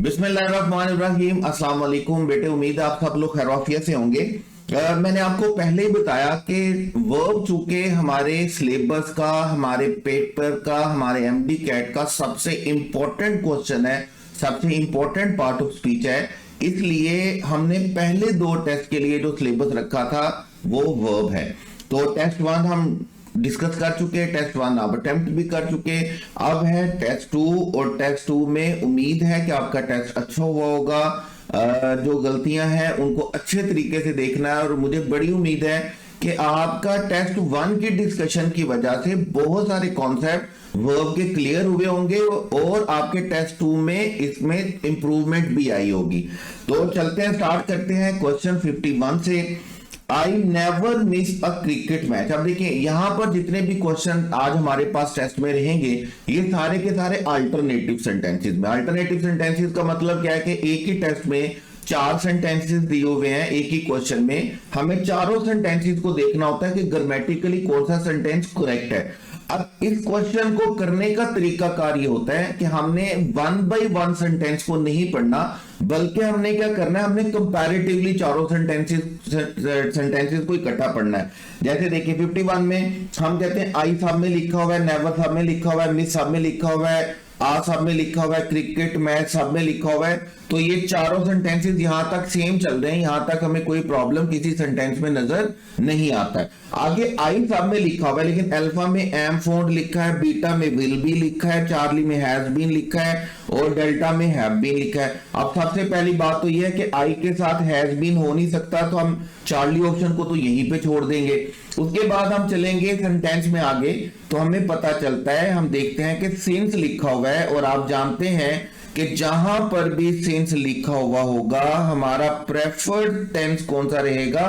बिस्मिल्लाहिर्रहमानिर्रहीम। अस्सलाम वालेकुम बेटे, उम्मीद है आप सब लोग खैरियत से होंगे। मैंने आपको पहले ही बताया कि वर्ब चूंकि हमारे सिलेबस का, हमारे पेपर का, हमारे एमडी कैट का सबसे इंपॉर्टेंट क्वेश्चन है, सबसे इंपॉर्टेंट पार्ट ऑफ स्पीच है, इसलिए हमने पहले दो टेस्ट के लिए जो सिलेबस रखा था वो वर्ब है। तो टेस्ट वन हम डिस्कस कर चुके, टेस्ट वन आप अटेम्प्ट भी कर चुके। अब है टेस्ट टू, और टेस्ट टू में उम्मीद है कि आपका टेस्ट अच्छा हुआ होगा। जो गलतियां हैं उनको अच्छे तरीके से देखना है, और मुझे बड़ी उम्मीद है कि आपका टेस्ट वन की डिस्कशन की वजह से बहुत सारे कॉन्सेप्ट वर्ब के क्लियर हुए होंगे और आपके टेस्ट टू में इसमें इंप्रूवमेंट भी आई होगी। तो चलते हैं, स्टार्ट करते हैं क्वेश्चन 51 से। I never miss a cricket match. अब देखिए यहां पर जितने भी क्वेश्चन आज हमारे पास टेस्ट में रहेंगे ये सारे के सारे अल्टरनेटिव सेंटेंसेस में। अल्टरनेटिव सेंटेंसेस का मतलब क्या है कि एक ही टेस्ट में चार सेंटेंसेस दिए हुए हैं, एक ही क्वेश्चन में हमें चारों सेंटेंसेस को देखना होता है कि ग्रामेटिकली कौन सा सेंटेंस करेक्ट है। अब इस क्वेश्चन को करने का तरीका कार ये होता है कि हमने वन बाय वन सेंटेंस को नहीं पढ़ना, बल्कि हमने क्या करना है, हमने कंपैरेटिवली चारों सेंटेंसेस को इकट्ठा पढ़ना है। जैसे देखिए 51 में हम कहते हैं आई सब में लिखा हुआ है, नेवर सब में लिखा हुआ है, मिस सब में लिखा हुआ है, आ सब में लिखा हुआ है, क्रिकेट मैच सब में लिखा हुआ है। तो ये चारों सेंटेंसेस यहां तक सेम चल रहे हैं, यहां तक हमें कोई प्रॉब्लम किसी सेंटेंस में नजर नहीं आता है। आगे आई सब में लिखा हुआ है, लेकिन अल्फा में एम फाउंड लिखा है, बीटा में विल बी लिखा है, चार्ली में हैज बीन लिखा है और डेल्टा में हैव बीन लिखा है। अब सबसे पहली बात तो यह है कि आई के साथ हैज बीन हो नहीं सकता, तो हम चार्ली ऑप्शन को तो यहीं पे छोड़ देंगे। उसके बाद हम चलेंगे सेंटेंस में आगे, तो हमें पता चलता है, हम देखते हैं कि सिंस लिखा हुआ है, और आप जानते हैं कि जहां पर भी सिंस लिखा हुआ होगा हमारा प्रेफर्ड टेंस कौन सा रहेगा,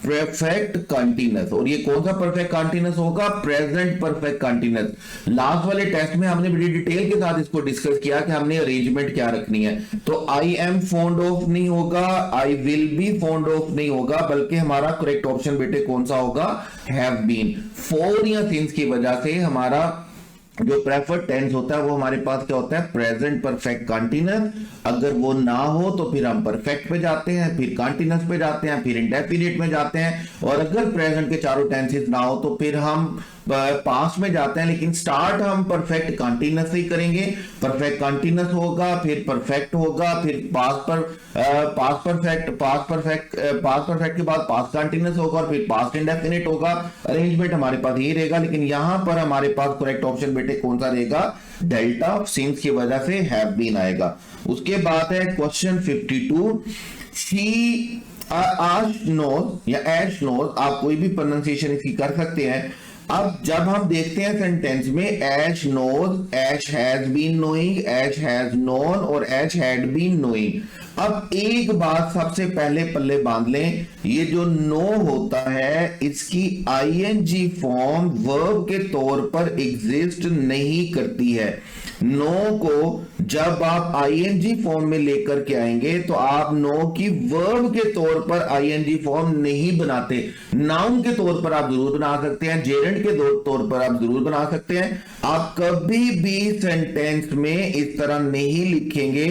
परफेक्ट कंटीन्यूअस। और ये कौन सा परफेक्ट कंटीन्यूअस होगा, प्रेजेंट परफेक्ट कंटीन्यूअस। लास्ट वाले टेस्ट में हमने बड़ी डिटेल के साथ इसको डिस्कस किया कि हमने अरेंजमेंट क्या रखनी है। तो आई एम फॉन्ड ऑफ नहीं होगा, I will be fond of नहीं होगा, बल्कि हमारा करेक्ट ऑप्शन बेटे कौन सा होगा, हैव बीन। फोर या सिंस की वजह से हमारा जो प्रेफर्ड टेंस होता है वो हमारे पास क्या होता है, प्रेजेंट परफेक्ट कंटीन्यूअस। अगर वो ना हो तो फिर हम परफेक्ट पे जाते हैं, फिर कंटीन्यूअस पे जाते हैं, फिर इंडेफिनिट में जाते हैं, और अगर प्रेजेंट के चारों टेंसेस ना हो तो फिर हम पास्ट में जाते हैं। लेकिन स्टार्ट हम परफेक्ट कंटीन्यूअस से ही करेंगे। परफेक्ट कंटीन्यूअस होगा, फिर परफेक्ट होगा, फिर पास्ट परफेक्ट के बाद पास्ट कंटीन्यूअस होगा, और फिर पास्ट इंडेफिनिट होगा। अरेंजमेंट हमारे पास ये रहेगा, लेकिन यहां पर हमारे पास करेक्ट ऑप्शन बेटे कौन सा रहेगा, डेल्टा, सिंस की वजह से हैव बीन आएगा। उसके बाद है क्वेश्चन 52। शी आश नोज या एश नोज, आप कोई भी प्रोनाउंसिएशन इसकी कर सकते हैं। अब जब हम देखते हैं सेंटेंस में Ash knows, Ash has been knowing, Ash has known और ऐश हैड बीन नोइंग। अब एक बात सबसे पहले पल्ले बांध लें, ये जो नो होता है इसकी आईएनजी फॉर्म वर्ब के तौर पर एग्जिस्ट नहीं करती है। नो को जब आप आईएनजी फॉर्म में लेकर के आएंगे तो आप नो की वर्ब के तौर पर आईएनजी फॉर्म नहीं बनाते। नाउन के तौर पर आप जरूर बना सकते हैं, जेरेंड के तौर पर आप जरूर बना सकते हैं। आप कभी भी सेंटेंस में इस तरह नहीं लिखेंगे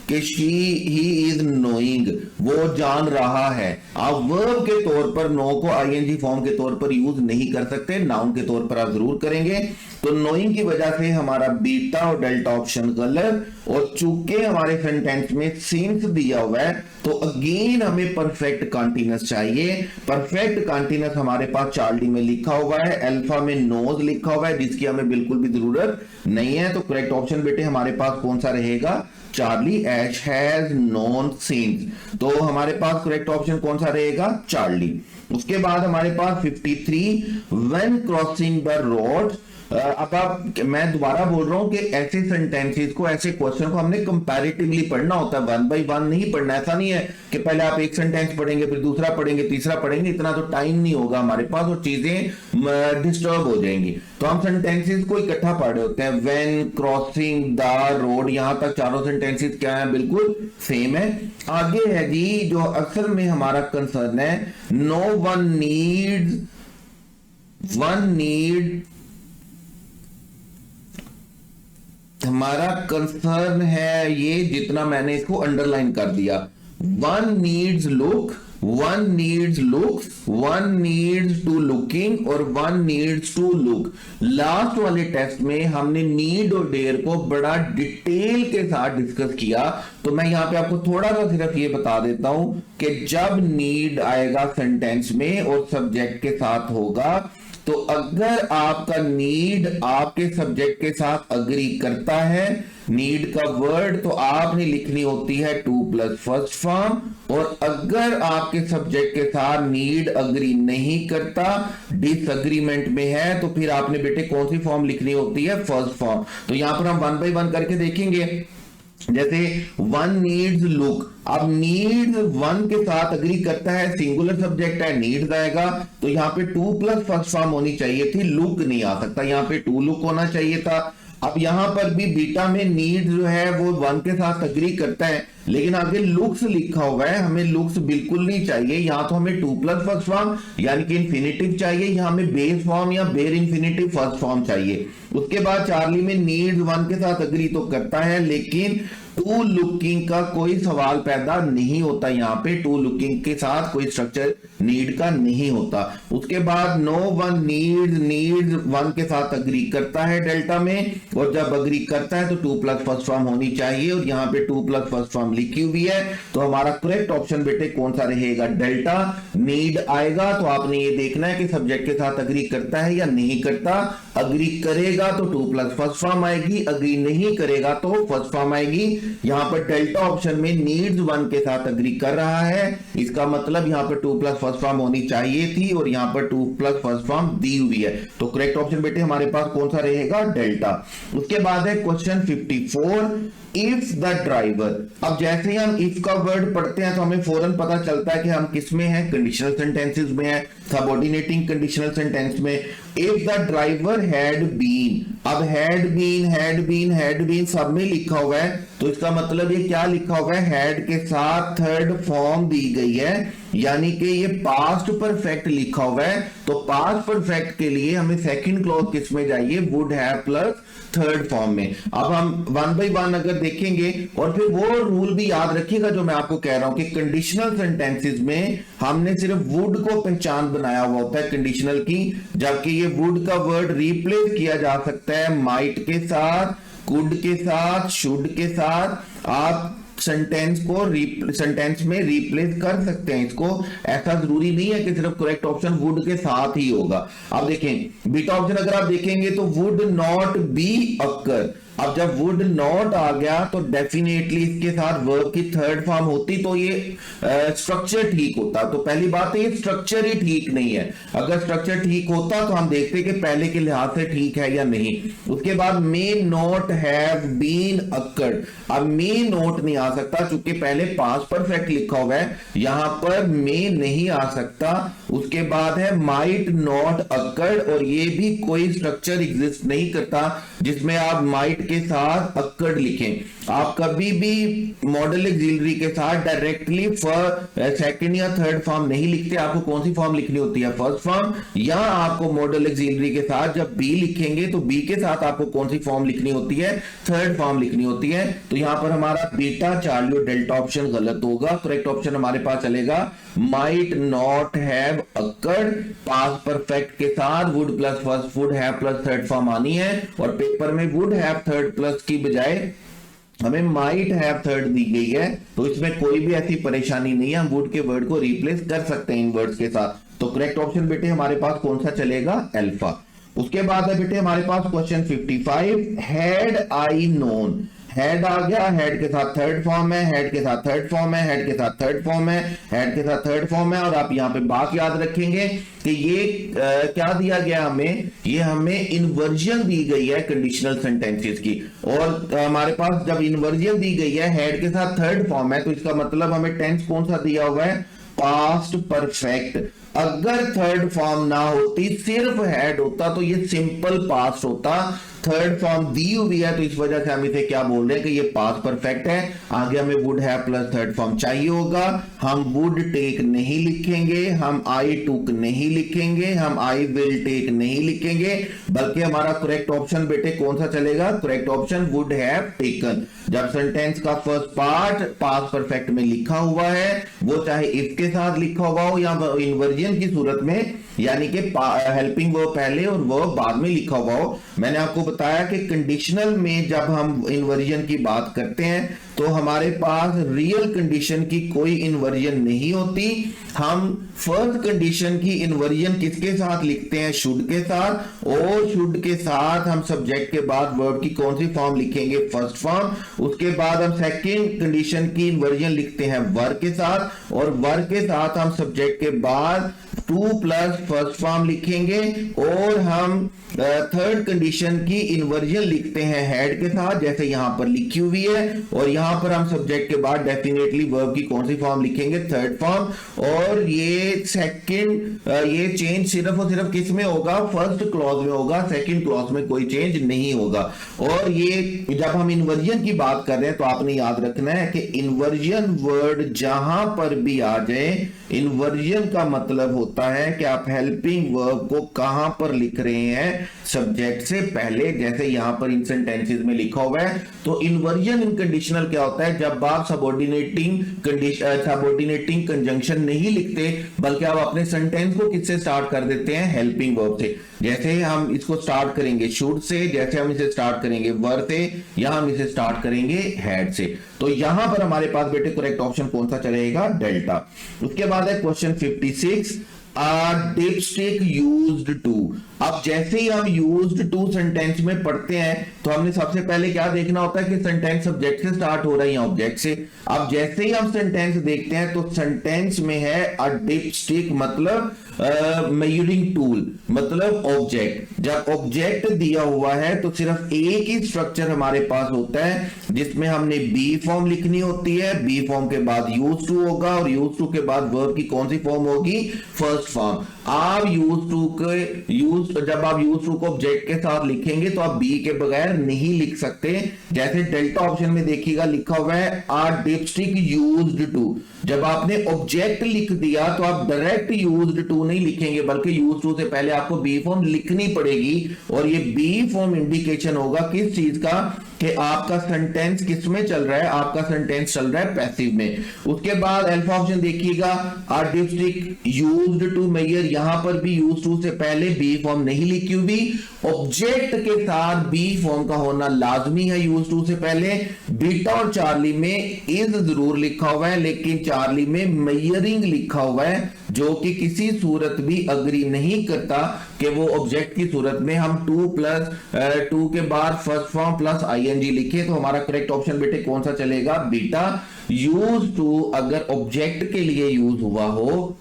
कि शी ही इज नोइंग, वो जान रहा है। आप वर्ब के तौर पर नो को आईएनजी फॉर्म के तौर पर यूज नहीं कर सकते, नाउन के तौर पर आप जरूर करेंगे। तो नोइंग की वजह से हमारा बीटा और डेल्टा ऑप्शन गलत, और चूंकि हमारे सेंटेंस में सिंस दिया हुआ है तो अगेन हमें परफेक्ट कंटीन्यूअस चाहिए। परफेक्ट कंटीन्यूअस हमारे पास चार्ली में लिखा हुआ है, अल्फा में नोज लिखा हुआ है, जिसकी हमें बिल्कुल भी जरूरत नहीं है। तो करेक्ट ऑप्शन बेटे हमारे पास कौन सा रहेगा, Charlie, Ash has known since. तो हमारे पास करेक्ट ऑप्शन कौन सा रहेगा, चार्ली। उसके बाद हमारे पास 53, व्हेन क्रॉसिंग द रोड। अब आप, मैं दोबारा बोल रहा हूं कि ऐसे सेंटेंसेस को, ऐसे क्वेश्चन को हमने कंपैरेटिवली पढ़ना होता है, वन बाय वन नहीं पढ़ना। ऐसा नहीं है कि पहले आप एक सेंटेंस पढ़ेंगे, फिर दूसरा पढ़ेंगे, तीसरा पढ़ेंगे, इतना तो टाइम नहीं होगा हमारे पास और चीजें डिस्टर्ब हो जाएंगी। तो हम सेंटेंसेस को इकट्ठा पढ़ रहे होते हैं। व्हेन क्रॉसिंग द रोड, यहां तक चारों सेंटेंसेस क्या है, बिल्कुल सेम है। आगे है जी जो असल में हमारा कंसर्न है, नो वन नीड हमारा कंसर्न है ये, जितना मैंने इसको अंडरलाइन कर दिया, one needs look, one needs looks, one needs to looking और one needs to look. Last वाले टेस्ट में हमने नीड और डेयर को बड़ा डिटेल के साथ डिस्कस किया, तो मैं यहां पे आपको थोड़ा सा सिर्फ ये बता देता हूं कि जब नीड आएगा सेंटेंस में और सब्जेक्ट के साथ होगा, तो अगर आपका नीड आपके सब्जेक्ट के साथ अग्री करता है, नीड का वर्ड तो आपने लिखनी होती है टू प्लस फर्स्ट फॉर्म, और अगर आपके सब्जेक्ट के साथ नीड अग्री नहीं करता, डिसएग्रीमेंट में है, तो फिर आपने बेटे कौन सी फॉर्म लिखनी होती है? First form. तो यहां पर हम वन बाय वन करके देखेंगे। जैसे वन नीड्स लुक, अब नीड वन के साथ अग्री करता है, सिंगुलर सब्जेक्ट है, नीड्स आएगा, तो यहां पे टू प्लस फर्स्ट फॉर्म होनी चाहिए थी, लुक नहीं आ सकता, यहां पे टू लुक होना चाहिए था। अब यहां पर भी बीटा में नीड जो है वो वन के साथ अग्री करता है, लेकिन आगे लुक्स लिखा हुआ है, हमें लुक्स बिल्कुल नहीं चाहिए, यहां तो हमें टू प्लस फर्स्ट फॉर्म यानी कि इंफिनिटिव चाहिए, यहां हमें बेस फॉर्म या बेर इंफिनिटिव फर्स्ट फॉर्म चाहिए। उसके बाद चार्ली में नीड्स वन के साथ अग्री तो करता है, लेकिन टू लुकिंग का कोई सवाल पैदा नहीं होता, यहां पे टू लुकिंग के साथ कोई स्ट्रक्चर नीड का नहीं होता। उसके बाद नो वन नीड्स वन के साथ अग्री करता है डेल्टा में, और जब अग्री करता है तो टू प्लस फर्स्ट फॉर्म होनी चाहिए, और यहां पे टू प्लस फर्स्ट फॉर्म लिखी हुई है, तो हमारा करेक्ट ऑप्शन बेटे कौन सा रहेगा? डेल्टा। नीड आएगा तो आपने ये देखना है कि सब्जेक्ट के साथ अग्री करता है या नहीं करता, अग्री करेगा तो टू प्लस फर्स्ट फॉर्म आएगी, अग्री नहीं करेगा तो फर्स्ट फॉर्म आएगी। यहां पर डेल्टा ऑप्शन में नीड्स वन के साथ अग्री कर रहा है, इसका मतलब यहां पर टू प्लस फर्स्ट फॉर्म होनी चाहिए थी, और यहां पर टू प्लस फर्स्ट फॉर्म दी हुई है, तो करेक्ट ऑप्शन बेटे हमारे पास कौन सा रहेगा? डेल्टा। उसके बाद है क्वेश्चन 54, इफ द ड्राइवर। अब जैसे ही हम इफ का वर्ड पढ़ते हैं तो हमें फौरन पता चलता है कि हम किस में हैं? कंडीशनल सेंटेंसेस में हैं, सबऑर्डिनेटिंग कंडीशनल सेंटेंस में। If the driver had been, अब हैड बीन सब में लिखा हुआ है, तो इसका मतलब ये क्या लिखा हुआ है? हैड के साथ थर्ड फॉर्म दी गई है, यानी कि ये पास्ट परफेक्ट लिखा हुआ है, तो पास्ट परफेक्ट के लिए हमें सेकंड क्लॉज किस में जाइए? Would have plus third form में। अब हम वन बाय वन अगर देखेंगे, और फिर वो रूल भी याद रखिएगा जो मैं आपको कह रहा हूं कि कंडीशनल सेंटेंसेस में हमने सिर्फ वुड को पहचान बनाया हुआ होता है कंडीशनल की, जबकि ये वुड का वर्ड रिप्लेस किया जा सकता है माइट के साथ, कुड के साथ, शुड के साथ। आप सेंटेंस में रिप्लेस कर सकते हैं इसको, ऐसा जरूरी नहीं है कि सिर्फ करेक्ट ऑप्शन वुड के साथ ही होगा। अब देखें बीटा ऑप्शन अगर आप देखेंगे तो वुड नॉट बी अकर, अब जब वुड नॉट आ गया तो डेफिनेटली इसके साथ वर्ब की थर्ड फॉर्म होती तो ये स्ट्रक्चर ठीक होता। तो पहली बात है ये स्ट्रक्चर ही ठीक नहीं है, अगर स्ट्रक्चर ठीक होता तो हम देखते कि पहले के लिहाज से ठीक है या नहीं। उसके बाद may not have been occurred, अब मे नॉट नहीं आ सकता चूंकि पहले पास्ट परफेक्ट लिखा हुआ है, यहां पर मे नहीं आ सकता। उसके बाद है माइट नॉट अकर्ड, और ये भी कोई स्ट्रक्चर एग्जिस्ट नहीं करता जिसमें आप माइट के साथ अक्कड़ लिखें। आप कभी भी मॉडल ऑक्सिलरी के साथ डायरेक्टली सेकंड या थर्ड फॉर्म नहीं लिखते, आपको कौन सी फॉर्म लिखनी होती है? First form. या आपको मॉडल ऑक्सिलरी के साथ जब बी लिखेंगे तो बी के साथ आपको कौन सी फॉर्म लिखनी होती है? थर्ड फॉर्म लिखनी होती है। तो यहां पर हमारा बीटा, चार्ली और डेल्टा ऑप्शन गलत होगा, करेक्ट ऑप्शन हमारे पास चलेगा might not have occurred, past perfect के साथ would plus first would have plus third form आनी है, और पेपर में वुड हैव थर्ड प्लस की बजाय हमें माइट हैव थर्ड दी गई है, तो इसमें कोई भी ऐसी परेशानी नहीं है, हम वुड के वर्ड को रिप्लेस कर सकते हैं इन वर्ड्स के साथ। तो करेक्ट ऑप्शन बेटे हमारे पास कौन सा चलेगा? अल्फा। उसके बाद है बेटे हमारे पास question 55, had I known. Head आ गया, हेड के साथ थर्ड फॉर्म है, हेड के साथ थर्ड फॉर्म है, हेड के साथ थर्ड फॉर्म है, हेड के साथ थर्ड फॉर्म है। और आप यहां पे बात याद रखेंगे कि ये क्या दिया गया हमें? ये हमें इन्वर्जन दी गई है कंडीशनल सेंटेंसेस की, और हमारे पास जब इन्वर्जन दी गई है हेड के साथ थर्ड फॉर्म है, तो इसका मतलब हमें टेंस कौन सा दिया हुआ है? Past perfect. अगर थर्ड फॉर्म ना होती, सिर्फ हेड होता, तो ये सिंपल पास्ट होता। थर्ड फॉर्म दी हुई है, तो इस वजह से हम इसे क्या बोल रहे हैं कि ये पास्ट परफेक्ट है। आगे हमें would have plus third form चाहिए होगा। हम वुड टेक नहीं लिखेंगे, हम आई टुक नहीं लिखेंगे, हम आई विल टेक नहीं लिखेंगे, बल्कि हमारा करेक्ट ऑप्शन बेटे कौन सा चलेगा? Correct option would have taken. जब सेंटेंस का फर्स्ट पार्ट पास्ट परफेक्ट में लिखा हुआ है, वो चाहे इफ के साथ लिखा हुआ हो या इन्वर्जन की सूरत में, यानी कि हेल्पिंग वर्ब पहले और वर्ब बाद में लिखा हुआ हो। मैंने आपको बताया कि कंडीशनल में जब हम इन्वर्जन की बात करते हैं तो हमारे पास रियल कंडीशन की कोई इन्वर्जन नहीं होती। हम फर्स्ट कंडीशन की इन्वर्जन किसके साथ लिखते हैं? शुड के साथ, और शुड के साथ हम सब्जेक्ट के बाद वर्ब की कौन सी फॉर्म लिखेंगे? First form. उसके बाद हम सेकंड कंडीशन की इन्वर्जन लिखते हैं वर के साथ, और वर के साथ हम सब्जेक्ट के बाद टू प्लस फर्स्ट फॉर्म लिखेंगे, और हम थर्ड कंडीशन की इन्वर्जन लिखते हैं हेड के साथ, जैसे यहां पर लिखी हुई है, और यहां पर हम सब्जेक्ट के बाद डेफिनेटली वर्ब की कौन सी फॉर्म लिखेंगे? Third form. और ये सेकंड ये चेंज सिर्फ और सिर्फ किस में होगा? फर्स्ट क्लॉज में होगा, सेकंड क्लॉज में कोई चेंज नहीं होगा। और ये जब हम इन्वर्जन की बात कर रहे हैं तो आपने याद रखना है कि इन्वर्जन वर्ड जहां पर भी आ जाए, इन्वर्जन का मतलब होता है कि आप हेल्पिंग वर्ब को कहां पर लिख रहे हैं? सब्जेक्ट से पहले, जैसे यहां पर इन सेंटेंसेस में लिखा हुआ है। तो इन्वर्जन इन कंडीशनल क्या होता है? जब आप सबऑर्डिनेटिंग कंजंक्शन नहीं लिखते, बल्कि आप अपने सेंटेंस को किससे स्टार्ट कर देते हैं? हेल्पिंग वर्ब से। जैसे हम इसको स्टार्ट करेंगे शुड से, जैसे हम इसे स्टार्ट करेंगे वर से, या हम इसे स्टार्ट करेंगे हैड से। तो यहां पर हमारे पास बेटे करेक्ट ऑप्शन कौन सा चलेगा? डेल्टा। उसके बाद है क्वेश्चन 56, डिपस्टिक यूज्ड टू। अब जैसे ही हम यूज्ड टू सेंटेंस में पढ़ते हैं तो हमने सबसे पहले क्या देखना होता है कि सेंटेंस सब्जेक्ट से स्टार्ट हो रहा है या ऑब्जेक्ट से। अब जैसे ही हम सेंटेंस देखते हैं तो सेंटेंस में है अ डिपस्टिक, मतलब मेजरिंग टूल, मतलब ऑब्जेक्ट। जब ऑब्जेक्ट दिया हुआ है तो सिर्फ एक ही स्ट्रक्चर हमारे पास होता है, जिसमें हमने बी फॉर्म लिखनी होती है, बी फॉर्म के बाद यूज टू होगा, और यूज टू के बाद वर्ब की कौन सी फॉर्म होगी? First form. आप जब आप यूज टू को ऑब्जेक्ट के साथ लिखेंगे तो आप बी के बगैर नहीं लिख सकते। जैसे डेल्टा ऑप्शन में देखिएगा लिखा हुआ है आर डिपस्टिक यूज्ड टू। जब आपने ऑब्जेक्ट लिख दिया तो आप डायरेक्ट यूज्ड टू नहीं लिखेंगे, बल्कि यूज टू से पहले आपको बी फॉर्म लिखनी पड़ेगी। और ये बी फॉर्म इंडिकेशन होगा किस चीज का? कि आपका सेंटेंस किस में चल रहा है? आपका सेंटेंस चल रहा है पैसिव में। उसके बाद अल्फा ऑप्शन देखिएगा are dipstick used to measure, यहां पर भी यूज टू से पहले बी फॉर्म नहीं लिखी हुई। ऑब्जेक्ट के साथ बी फॉर्म का होना लाजमी है यूज टू से पहले। बीटा और चार्ली में इज जरूर लिखा हुआ है, लेकिन चार्ली में मेजरिंग लिखा हुआ है, जो कि किसी सूरत भी अग्री नहीं करता कि वो ऑब्जेक्ट की सूरत में हम टू के बाद फर्स्ट फॉर्म प्लस आईएनजी लिखे। तो हमारा करेक्ट ऑप्शन बेटे कौन सा चलेगा? बीटा। यूज टू अगर ऑब्जेक्ट के लिए यूज हुआ हो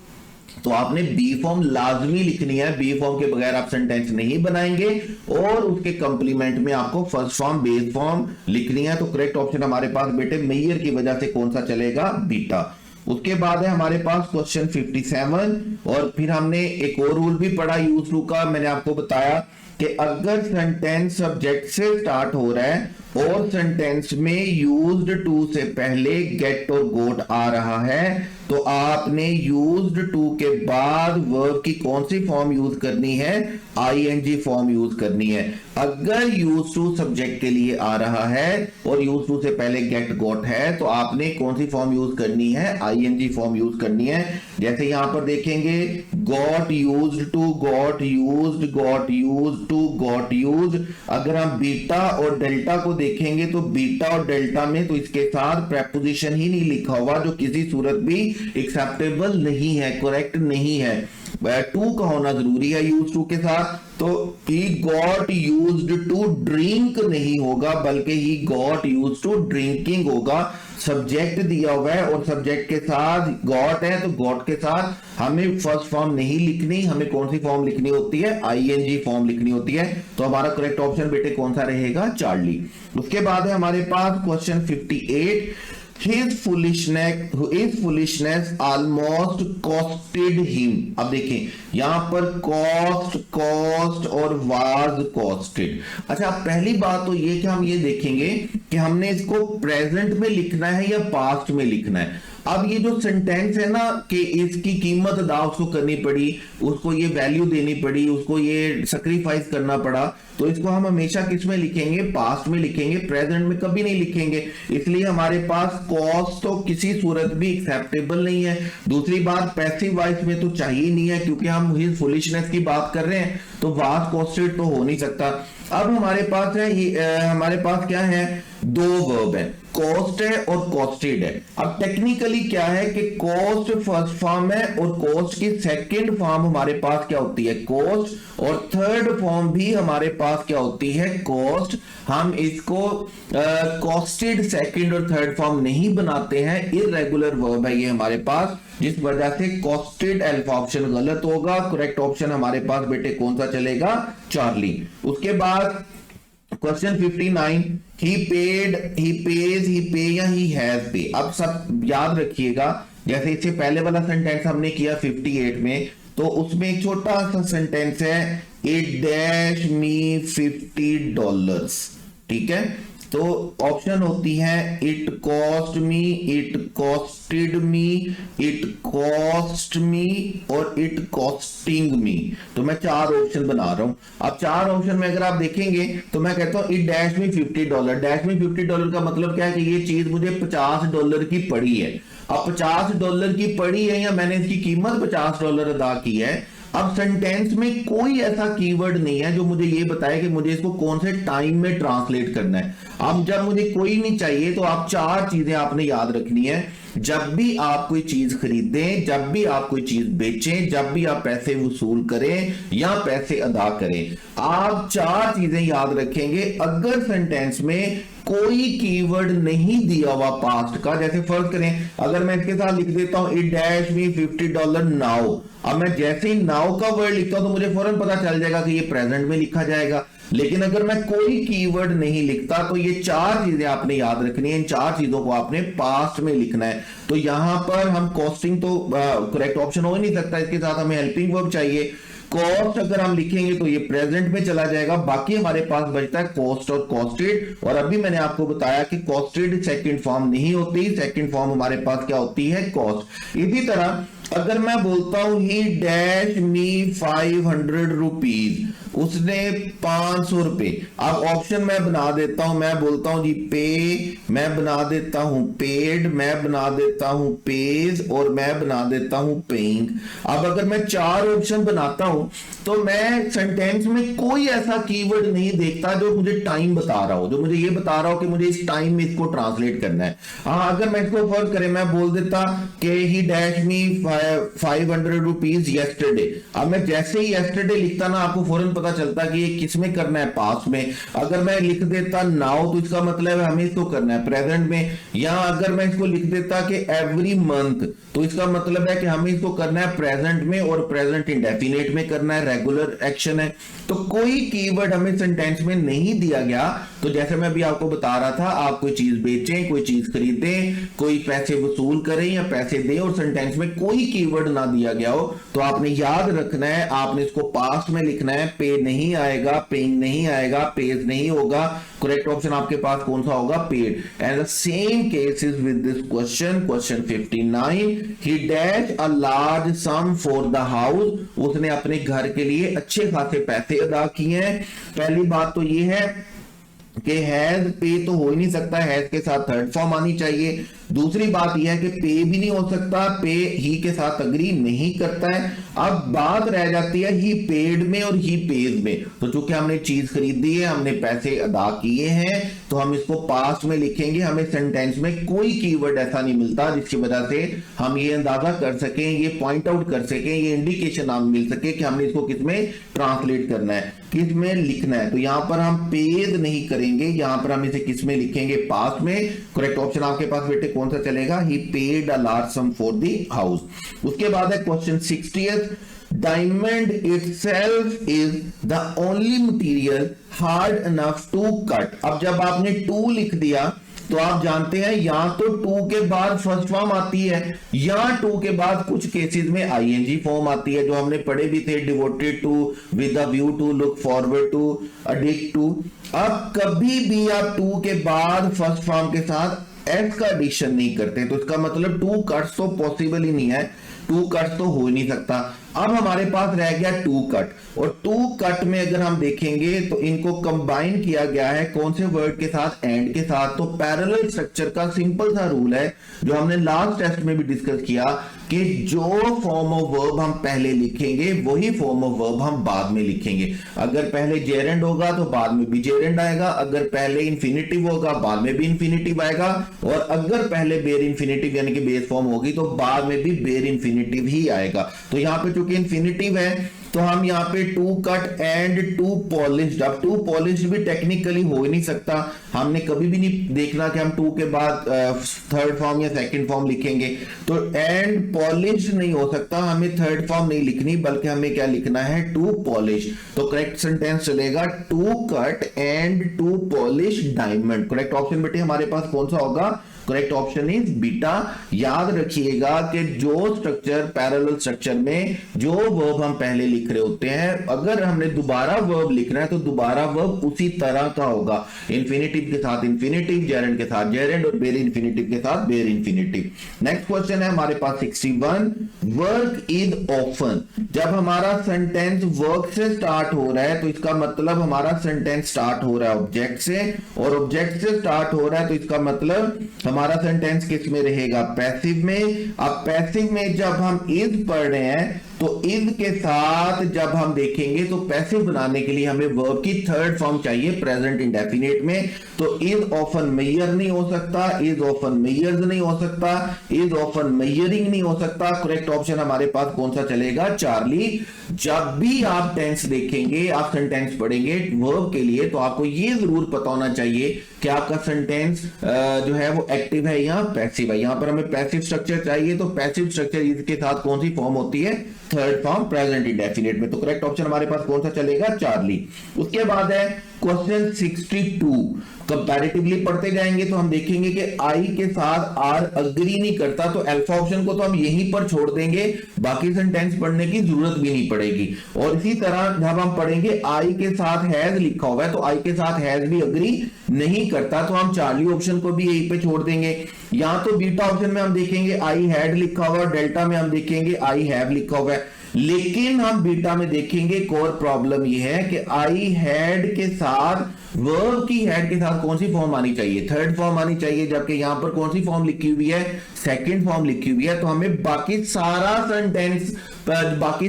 तो आपने बी फॉर्म लाजमी लिखनी है, बी फॉर्म के बगैर आप सेंटेंस नहीं बनाएंगे, और उसके कंप्लीमेंट में आपको फर्स्ट फॉर्म बेस फॉर्म लिखनी है। तो करेक्ट ऑप्शन हमारे पास बेटे मेयर की वजह से कौन सा चलेगा? बीटा। उसके बाद है हमारे पास क्वेश्चन 57, और फिर हमने एक और रूल भी पढ़ा यूज टू का। मैंने आपको बताया कि अगर सेंटेंस सब्जेक्ट से स्टार्ट हो रहा है और सेंटेंस में यूज्ड टू से पहले गेट और गोट आ रहा है, तो आपने यूज्ड टू के बाद वर्ब की कौन सी फॉर्म यूज करनी है? आईएनजी फॉर्म यूज करनी है। अगर यूज टू सब्जेक्ट के लिए आ रहा है और यूज टू से पहले गेट गोट है, तो आपने कौन सी फॉर्म यूज करनी है? आईएनजी फॉर्म यूज करनी है। जैसे यहां पर देखेंगे got used to, got used, got used to, got used. अगर हम बीटा और डेल्टा को देखेंगे तो बीटा और डेल्टा में तो इसके साथ प्रेपोजिशन ही नहीं लिखा हुआ, जो किसी सूरत भी एक्सेप्टेबल नहीं है, करेक्ट नहीं है। टू का होना जरूरी है यूज टू के साथ। तो he got used to drink नहीं होगा, बल्कि he got used to drinking होगा। सब्जेक्ट दिया हुआ है और सब्जेक्ट के साथ गॉट है, तो गॉट के साथ हमें फर्स्ट फॉर्म नहीं लिखनी, हमें कौन सी फॉर्म लिखनी होती है? आईएनजी फॉर्म लिखनी होती है। तो हमारा करेक्ट ऑप्शन बेटे कौन सा रहेगा? चार्ली। उसके बाद है हमारे पास question 58, his foolishness almost costed him। अब देखें यहां पर cost और was costed। अच्छा, पहली बात तो ये कि हम ये देखेंगे कि हमने इसको प्रेजेंट में लिखना है या पास्ट में लिखना है। अब ये जो सेंटेंस है ना कि इसकी कीमत अदा उसको करनी पड़ी, उसको ये वैल्यू देनी पड़ी, उसको ये सैक्रिफाइस करना पड़ा, तो इसको हम हमेशा किस में लिखेंगे? पास्ट में लिखेंगे, प्रेजेंट में कभी नहीं लिखेंगे। इसलिए हमारे पास कॉस्ट तो किसी सूरत भी एक्सेप्टेबल नहीं है। दूसरी बात, पैसिव वॉइस में तो चाहिए नहीं है क्योंकि हम हिज फुलिशनेस की बात कर रहे हैं, तो वाज कॉस्टेड तो हो नहीं सकता। अब हमारे पास है हमारे पास क्या है? दो वर्ब है, कॉस्ट है और कॉस्टेड है। अब टेक्निकली क्या है कि कॉस्ट फर्स्ट फॉर्म है और कॉस्ट की सेकंड फॉर्म हमारे पास क्या होती है? कॉस्ट। और थर्ड फॉर्म भी हमारे पास क्या होती है? कॉस्ट। हम इसको कॉस्टेड सेकंड और थर्ड फॉर्म नहीं बनाते हैं, इररेगुलर वर्ब है ये हमारे पास, जिस वजह से कॉस्टेड अल्फा ऑप्शन गलत होगा। करेक्ट ऑप्शन हमारे पास बेटे कौन सा चलेगा? चार्ली। उसके बाद question 59, he paid, he pays, he pay या he has pay। अब सब याद रखिएगा, जैसे इससे पहले वाला सेंटेंस हमने किया 58 में, तो उसमें एक छोटा सा सेंटेंस है it dash me $50। ठीक है, तो ऑप्शन होती है it cost me, it costed me, it cost me और इट कॉस्टिंग मी। तो मैं चार ऑप्शन बना रहा हूं। अब चार ऑप्शन में अगर आप देखेंगे तो मैं कहता हूं इट डैश मी $50। डैश मी $50 का मतलब क्या है कि ये चीज मुझे $50 की पड़ी है। अब $50 की पड़ी है या मैंने इसकी कीमत $50 अदा की है। अब सेंटेंस में कोई ऐसा कीवर्ड नहीं है जो मुझे ये बताए कि मुझे इसको कौन से टाइम में ट्रांसलेट करना है। अब जब मुझे कोई नहीं चाहिए तो आप चार चीजें आपने याद रखनी है। जब भी आप कोई चीज खरीदें, जब भी आप कोई चीज बेचें, जब भी आप पैसे वसूल करें या पैसे अदा करें, आप चार चीजें याद रखेंगे। अगर सेंटेंस में कोई कीवर्ड नहीं दिया हुआ पास्ट का, जैसे फर्ज करें अगर मैं इसके साथ लिख देता हूं इट डैश मी $50 नाउ। अब मैं जैसे ही नाउ का वर्ड लिखता हूं तो मुझे फौरन पता चल जाएगा कि ये प्रेजेंट में लिखा जाएगा। लेकिन अगर मैं कोई कीवर्ड नहीं लिखता तो ये चार चीजें आपने याद रखनी है। इन चार चीजों को आपने पास्ट में लिखना है। तो यहां पर हम कॉस्टिंग तो करेक्ट ऑप्शन हो ही नहीं सकता, इसके साथ हमें हेल्पिंग वर्ब चाहिए। कॉस्ट अगर हम लिखेंगे तो ये प्रेजेंट में चला जाएगा। बाकी हमारे पास बचता है कॉस्ट और कॉस्टेड। और अभी मैंने आपको बताया कि कॉस्टेड सेकंड फॉर्म नहीं होती, सेकंड फॉर्म हमारे पास क्या होती है? कॉस्ट। इसी तरह अगर मैं बोलता हूं ही डैश मी $500, उसने ₹500। अब ऑप्शन मैं बना देता हूं, मैं बोलता हूं जी पे, मैं बना देता हूं पेड, मैं बना देता हूं पेज और मैं बना देता हूं पेइंग। अब अगर मैं चार ऑप्शन बनाता हूं तो मैं सेंटेंस में कोई ऐसा कीवर्ड नहीं देखता जो मुझे टाइम बता रहा हो, जो मुझे ये बता रहा हो कि मुझे इस टाइम में इसको ट्रांसलेट करना है। हाँ, अगर मैं इसको फर्क करें, मैं बोल देता कि ही डैश मी $500 yesterday। अब मैं जैसे ही yesterday लिखता ना, आपको फौरन पता चलता कि ये किस में करना है? पास्ट में। अगर मैं लिख देता नाउ तो इसका मतलब है हमें इसको करना है प्रेजेंट में। या अगर मैं इसको लिख देता कि एवरी मंथ तो इसका मतलब है कि हमें इसको करना है प्रेजेंट में और प्रेजेंट इंडेफिनेट में करना है, रेगुलर एक्शन है। तो कोई कीवर्ड हमें सेंटेंस में नहीं दिया गया। तो जैसे मैं अभी आपको बता रहा था, आप कोई चीज बेचें, कोई चीज खरीदें, कोई पैसे वसूल करें या पैसे दें और सेंटेंस में कोई कीवर्ड ना दिया गया हो तो आपने याद रखना है, आपने इसको पास्ट में लिखना है। पे नहीं आएगा, पेइंग नहीं आएगा, पेज नहीं होगा। करेक्ट ऑप्शन आपके पास कौन सा होगा? Paid. And the same case is with this question 59, he dash a large sum for the house। उसने अपने घर के लिए अच्छे खासे पैसे अदा किए हैं। पहली बात तो ये है कि हैज पे तो हो ही नहीं सकता, हैज के साथ थर्ड फॉर्म आनी चाहिए। दूसरी बात यह है कि पे भी नहीं हो सकता, पे ही के साथ अग्री नहीं करता है। अब बात रह जाती है ही पेड में और ही पेज में। तो चूंकि हमने चीज खरीदी है, हमने पैसे अदा किए हैं, तो हम इसको पास्ट में लिखेंगे। हमें सेंटेंस में कोई कीवर्ड ऐसा नहीं मिलता जिसकी वजह से हम ये अंदाजा कर सकें, ये पॉइंट आउट कर सकें, ये इंडिकेशन हमें मिल सके कि हमने इसको किस में ट्रांसलेट करना है, किस में लिखना है। तो यहां पर हम पेज नहीं करेंगे, यहां पर हम इसे किस में लिखेंगे? पास्ट में। करेक्ट ऑप्शन आपके पास बेटे कौन सा चलेगा? He paid a large sum for the house. उसके बाद है question 60th, diamond itself is the only material hard enough to cut. अब जब आपने टू लिख दिया तो आप जानते हैं या तो टू के बाद फर्स्ट फॉर्म आती है या टू के बाद कुछ केसेस में आईएनजी फॉर्म आती है, जो हमने पढ़े भी थे, devoted to, with a view to, look forward to, addict to. अब कभी भी आप टू के बाद फर्स्ट फॉर्म के साथ एस का एडिशन नहीं करते, तो इसका मतलब टू कट्स तो पॉसिबल ही नहीं है, टू कट तो हो ही नहीं सकता। अब हमारे पास रह गया टू कट, और टू कट में अगर हम देखेंगे तो इनको कंबाइन किया गया है कौन से वर्ड के साथ, एंड के साथ। तो पैरेलल स्ट्रक्चर का सिंपल सा रूल है जो हमने लास्ट टेस्ट में भी डिस्कस किया कि जो फॉर्म ऑफ वर्ब हम पहले लिखेंगे वही फॉर्म ऑफ वर्ब हम बाद में लिखेंगे। अगर पहले जेरेंड होगा तो बाद में भी जेरेंड आएगा, अगर पहले इन्फिनिटिव होगा बाद में भी इन्फिनिटिव आएगा, और अगर पहले बेर इन्फिनिटिव यानी कि बेस फॉर्म होगी तो बाद में भी बेर इन्फिनिटिव ही आएगा। तो यहां पे चूंकि इन्फिनिटिव है तो हम यहाँ पे to cut and to polished, अब टू पॉलिश्ड भी टेक्निकली हो ही नहीं सकता, हमने कभी भी नहीं देखना कि हम टू के बाद थर्ड फॉर्म या सेकंड फॉर्म लिखेंगे, तो एंड पॉलिश्ड नहीं हो सकता, हमें थर्ड फॉर्म नहीं लिखनी बल्कि हमें क्या लिखना है, टू पॉलिश। तो करेक्ट सेंटेंस चलेगा to cut and to polish diamond. Correct option बेटे हमारे पास कौन सा होगा, करेक्ट ऑप्शन इज बीटा। याद रखिएगा कि जो स्ट्रक्चर पैरेलल स्ट्रक्चर में जो वर्ब हम पहले लिख रहे होते हैं, अगर हमने दोबारा वर्ब लिखना है तो दोबारा वर्ब उसी तरह का होगा, इन्फिनिटिव के साथ इन्फिनिटिव, जेरेंड के साथ जेरेंड, और बेर इन्फिनिटिव के साथ बेर इन्फिनिटिव। नेक्स्ट क्वेश्चन है हमारे पास 61, वर्क इज ऑफन। जब हमारा सेंटेंस वर्क से स्टार्ट हो रहा है तो इसका मतलब हमारा सेंटेंस स्टार्ट हो रहा है ऑब्जेक्ट से, और ऑब्जेक्ट से स्टार्ट हो रहा है तो इसका मतलब हमारा सेंटेंस किस में रहेगा, पैसिव में। अब पैसिव में जब हम इज पढ़ रहे हैं तो इज के साथ जब हम देखेंगे तो पैसिव बनाने के लिए हमें वर्ब की थर्ड फॉर्म चाहिए प्रेजेंट इंडेफिनिट में। तो इज ऑफन मेयर नहीं हो सकता, इज ऑफन मेयर्स नहीं हो सकता, इज ऑफन मेयरिंग नहीं हो सकता। करेक्ट ऑप्शन हमारे पास कौन सा चलेगा, चार्ली। जब भी आप टेंस देखेंगे, आप सेंटेंस पढ़ेंगे वर्ब के लिए, तो आपको ये जरूर पता होना चाहिए कि आपका सेंटेंस जो है वो एक्टिव है या पैसिव है। यहां पर हमें पैसिव स्ट्रक्चर चाहिए, तो पैसिव स्ट्रक्चर इसके साथ कौन सी फॉर्म होती है, थर्ड फॉर्म प्रेजेंट इंडेफिनिट में। तो करेक्ट ऑप्शन हमारे पास कौन सा चलेगा, चार्ली। उसके बाद है क्वेश्चन 62, कंपैरेटिवली पढ़ते जाएंगे तो हम देखेंगे कि आई के साथ आर अग्री नहीं करता, तो अल्फा ऑप्शन को तो हम यहीं पर छोड़ देंगे, बाकी सेंटेंस पढ़ने की जरूरत भी नहीं पड़ेगी। और इसी तरह जब हम पढ़ेंगे आई के साथ हैज लिखा हुआ है तो आई के साथ हैज भी अग्री नहीं करता, तो हम चार्ली ऑप्शन को भी यहीं पे छोड़ देंगे। या तो बीटा ऑप्शन में हम देखेंगे आई हैड लिखा हुआ, डेल्टा में हम देखेंगे आई हैव लिखा हुआ है, लेकिन हम बीटा में देखेंगे एक और प्रॉब्लम यह है कि आई हैड के साथ वर्ब की हेड के साथ कौन सी फॉर्म आनी चाहिए, थर्ड फॉर्म आनी चाहिए, जबकि यहां पर कौन सी फॉर्म लिखी हुई है, सेकंड फॉर्म लिखी हुई है। तो हमें बाकी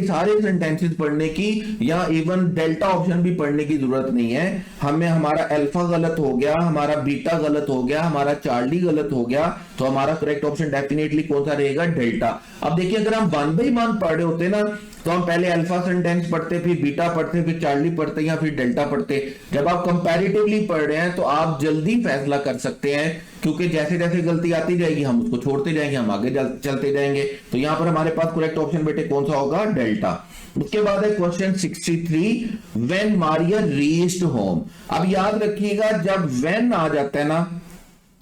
सारे सेंटेंसेस पढ़ने की या इवन डेल्टा ऑप्शन भी पढ़ने की जरूरत नहीं है। हमें हमारा अल्फा गलत हो गया, हमारा बीटा गलत हो गया, हमारा चार्ली गलत हो गया, तो हमारा करेक्ट ऑप्शन डेफिनेटली कौन सा रहेगा, डेल्टा। अब देखिए अगर हम 1 by 1 पढ़ रहे होते ना तो हम पहले अल्फा सेंटेंस पढ़ते, फिर बीटा पढ़ते, फिर चार्ली पढ़ते या फिर डेल्टा पढ़ते। जब आप कंपैरेटिवली पढ़ रहे हैं तो आप जल्दी फैसला कर सकते हैं, क्योंकि जैसे जैसे गलती आती जाएगी हम उसको छोड़ते जाएंगे, हम आगे चलते जाएंगे। तो यहां पर हमारे पास करेक्ट ऑप्शन बेटे कौन सा होगा, डेल्टा। उसके बाद है question 63, when Maria reached home. अब याद रखिएगा जब व्हेन आ जाता है ना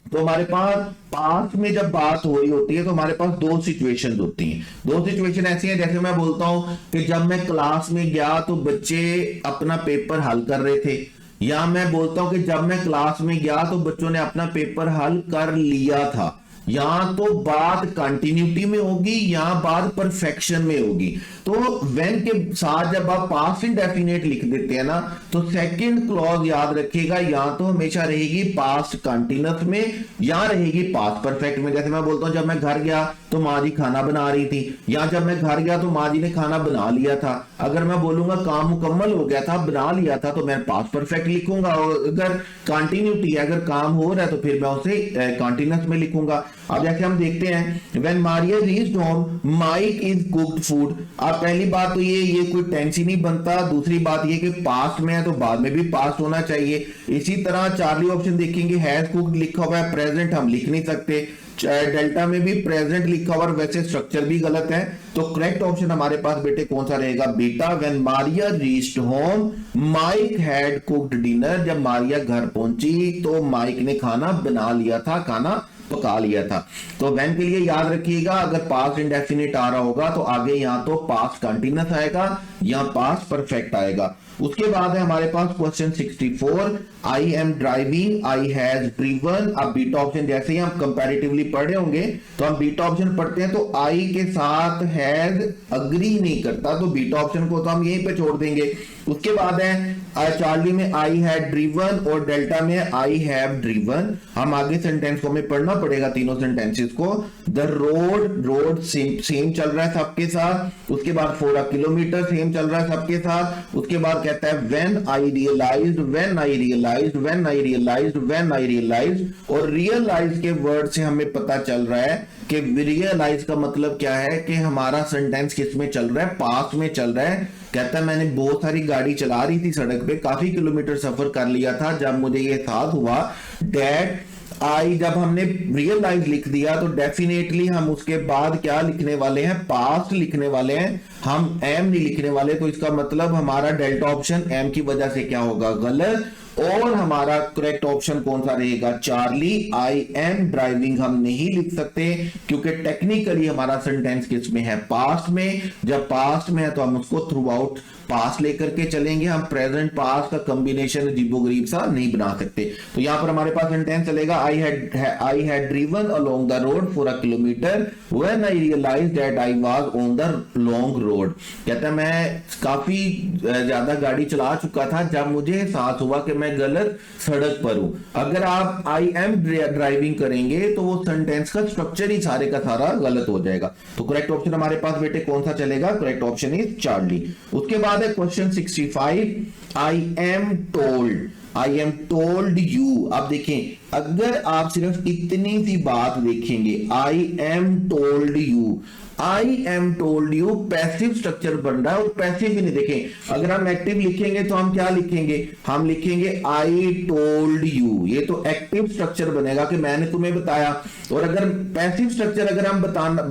तो हमारे पास में जब बात हो रही होती है तो हमारे पास दो सिचुएशंस होती हैं। दो सिचुएशन ऐसी हैं, जैसे मैं बोलता हूं कि जब मैं क्लास में गया तो बच्चे अपना पेपर हल कर रहे थे, या मैं बोलता हूं कि जब मैं क्लास में गया तो बच्चों ने अपना पेपर हल कर लिया था। यहां तो बात कंटिन्यूटी में होगी या बात परफेक्शन में होगी। तो व्हेन के साथ जब आप पास्ट इंडेफिनिट लिख देते हैं ना तो सेकंड क्लॉज याद रखिएगा या तो हमेशा रहेगी पास्ट कंटिन्यूअस में या रहेगी पास्ट परफेक्ट में। जैसे मैं बोलता हूं जब मैं घर गया तो माँ जी खाना बना रही थी, या जब मैं घर गया तो माँ जी ने खाना बना लिया था। अगर मैं बोलूंगा काम मुकम्मल हो गया था, बना लिया था, तो मैं पास्ट परफेक्ट लिखूंगा। और अगर कंटिन्यूटी है, अगर काम हो रहा है तो फिर मैं उसे कंटिन्यूअस में लिखूंगा। अब जैसे हम देखते हैं when Maria reached home Mike is cooked food. अब अब पहली बात तो ये कोई टेंस ही नहीं बनता। दूसरी बात ये कि पास्ट में है तो बाद में भी पास्ट होना चाहिए। इसी तरह चार्ली ऑप्शन देखेंगे, हैज कुक्ड लिखा हुआ है, प्रेजेंट हम लिख नहीं सकते। डेल्टा में भी प्रेजेंट लिखा हुआ, वैसे स्ट्रक्चर भी गलत है। तो करेक्ट ऑप्शन हमारे पास बेटे कौन सा रहेगा? बेटा when Maria reached home Mike had cooked dinner, जब मारिया घर पहुंची तो माइक ने खाना बना लिया था, खाना पका लिया था। तो व्हेन के लिए याद रखिएगा, अगर पास्ट इंडेफिनिट आ रहा होगा तो आगे यहां तो पास्ट कंटिन्यूअस आएगा, यहां पास्ट परफेक्ट आएगा। उसके बाद है हमारे पास question 64, I am driving, I has driven. अब बीटा ऑप्शन जैसे ही हम कंपैरेटिवली पढ़ रहे होंगे तो हम बीटा ऑप्शन पढ़ते हैं तो आई के साथ हैज अग्री नहीं करता, तो बीटा ऑप्शन को तो हम यहीं पे छोड़ देंगे। उसके बाद है चार्ली में आई हैड ड्रिवन और डेल्टा में आई हैव ड्रिवन। हम आगे सेंटेंस को हमें पढ़ना पड़ेगा तीनों सेंटेंसेस को। द रोड सेम चल रहा है सबके साथ। उसके बाद 4 किलोमीटर सेम चल रहा है सबके साथ। उसके बाद कहता है when I realised, when I realised, when I realised, when I realised. और रियलाइज के वर्ड से हमें पता चल रहा है कि रियलाइज का मतलब क्या है कि हमारा सेंटेंस किस में चल रहा है? पास्ट में चल रहा है। कहता है मैंने बहुत सारी गाड़ी चला रही थी सड़क पे, काफी किलोमीटर सफर कर लिया था, जब मुझे ये एहसास हुआ दैट आई, जब हमने रियलाइज लिख दिया तो डेफिनेटली हम उसके बाद क्या लिखने वाले हैं? पास्ट लिखने वाले हैं, हम एम नहीं लिखने वाले। तो इसका मतलब हमारा डेल्टा ऑप्शन एम की वजह से क्या होगा? गलत। और हमारा करेक्ट ऑप्शन कौन सा रहेगा? चार्ली, आई एम ड्राइविंग हम नहीं लिख सकते क्योंकि टेक्निकली हमारा सेंटेंस किस में है? पास्ट में। जब पास्ट में है तो हम उसको थ्रू आउट पास्ट लेकर के चलेंगे, हम प्रेजेंट पास्ट का कॉम्बिनेशन अजीबोगरीब सा नहीं बना सकते। तो यहां पर हमारे पास सेंटेंस चलेगा I had driven along the road for a kilometre when I realised that I was on the long road. कहता है मैं काफी ज्यादा गाड़ी चला चुका था जब मुझे एहसास हुआ कि मैं गलत सड़क पर हूं। अगर आप आई एम ड्राइविंग करेंगे तो वो सेंटेंस का स्ट्रक्चर ही सारे का सारा गलत हो जाएगा। तो करेक्ट ऑप्शन हमारे पास बेटे कौन सा चलेगा? Correct option is Charlie. उसके बाद है question 65, I am told, I am told you. अब देखें, अगर आप सिर्फ इतनी सी बात देखेंगे, आई am told you, I am told you passive structure बन रहा है और पैसिव भी नहीं। देखें, अगर हम एक्टिव लिखेंगे तो हम क्या लिखेंगे? हम लिखेंगे आई टोल्ड यू, ये तो एक्टिव स्ट्रक्चर बनेगा कि मैंने तुम्हें बताया। और अगर पैसिव स्ट्रक्चर अगर हम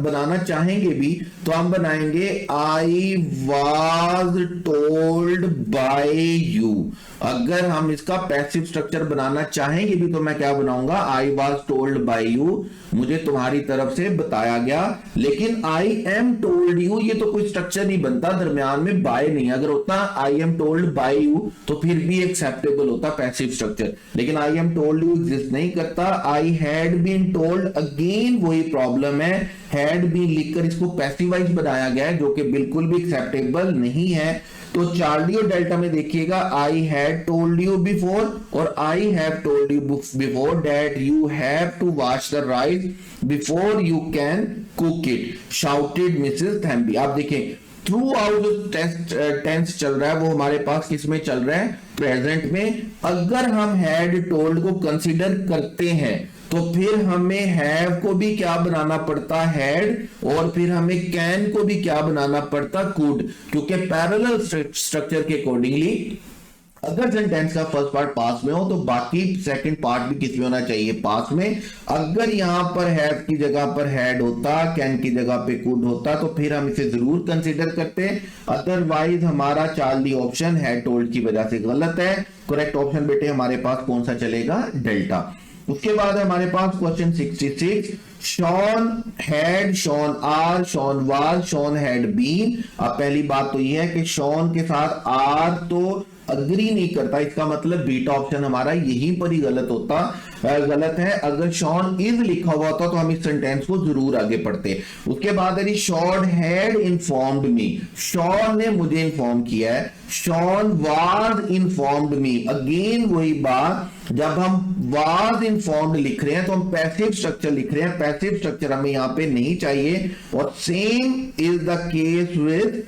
बनाना चाहेंगे भी तो हम बनाएंगे I was told by you. अगर हम इसका पैसिव स्ट्रक्चर बनाना चाहेंगे भी तो मैं क्या बनाऊंगा? I was told by you, मुझे तुम्हारी तरफ से बताया गया। लेकिन आई एम टोल्ड यू ये तो कोई स्ट्रक्चर नहीं बनता, दरमियान में बाय नहीं। अगर होता I am told by you तो फिर भी एक्सेप्टेबल होता पैसिव स्ट्रक्चर, लेकिन I am told you exist नहीं करता। I had been told, again वही प्रॉब्लम है, हैड बीन लिखकर इसको पैसिवाइज बनाया गया है जो कि बिल्कुल भी एक्सेप्टेबल नहीं है। तो चार्ली और डेल्टा में देखिएगा, I had told you before और I have told you before that you have to wash the rice before you can cook it, shouted Mrs Thambi. आप देखें, थ्रू आउट जो टेंस चल रहा है वो हमारे पास किस में चल रहा है? प्रेजेंट में। अगर हम हैड टोल्ड को कंसीडर करते हैं तो फिर हमें हैव को भी क्या बनाना पड़ता? हैड। और फिर हमें कैन को भी क्या बनाना पड़ता? कुड। क्योंकि पैरेलल स्ट्रक्चर के अकॉर्डिंगली अगर सेंटेंस का फर्स्ट पार्ट पास में हो तो बाकी सेकंड पार्ट भी किस में होना चाहिए? पास में। अगर यहां पर हैव की जगह पर हैड होता, कैन की जगह पे कुड होता तो फिर हम इसे जरूर कंसीडर करते। अदरवाइज हमारा चार्ली ऑप्शन हैड टोल्ड की वजह से गलत है। करेक्ट ऑप्शन बेटे हमारे पास कौन सा चलेगा? डेल्टा। उसके बाद हमारे पास question 66, Shaun had, Shaun are, Shaun was, Shaun had been. अब पहली बात तो यह है कि शॉन के साथ आर तो अग्री नहीं करता, इसका मतलब बीटा ऑप्शन हमारा यहीं पर ही गलत है। अगर शॉन इज लिखा हुआ होता तो हम इस सेंटेंस को जरूर आगे पढ़ते। उसके बाद यदि Sean had informed me, Sean ने मुझे इन्फॉर्म किया है। Sean was informed me, again वही बात, जब हम वाज इन्फॉर्म्ड लिख रहे हैं तो हम पैसिव स्ट्रक्चर लिख रहे हैं, पैसिव स्ट्रक्चर हमें यहां पे नहीं चाहिए। और same is the case with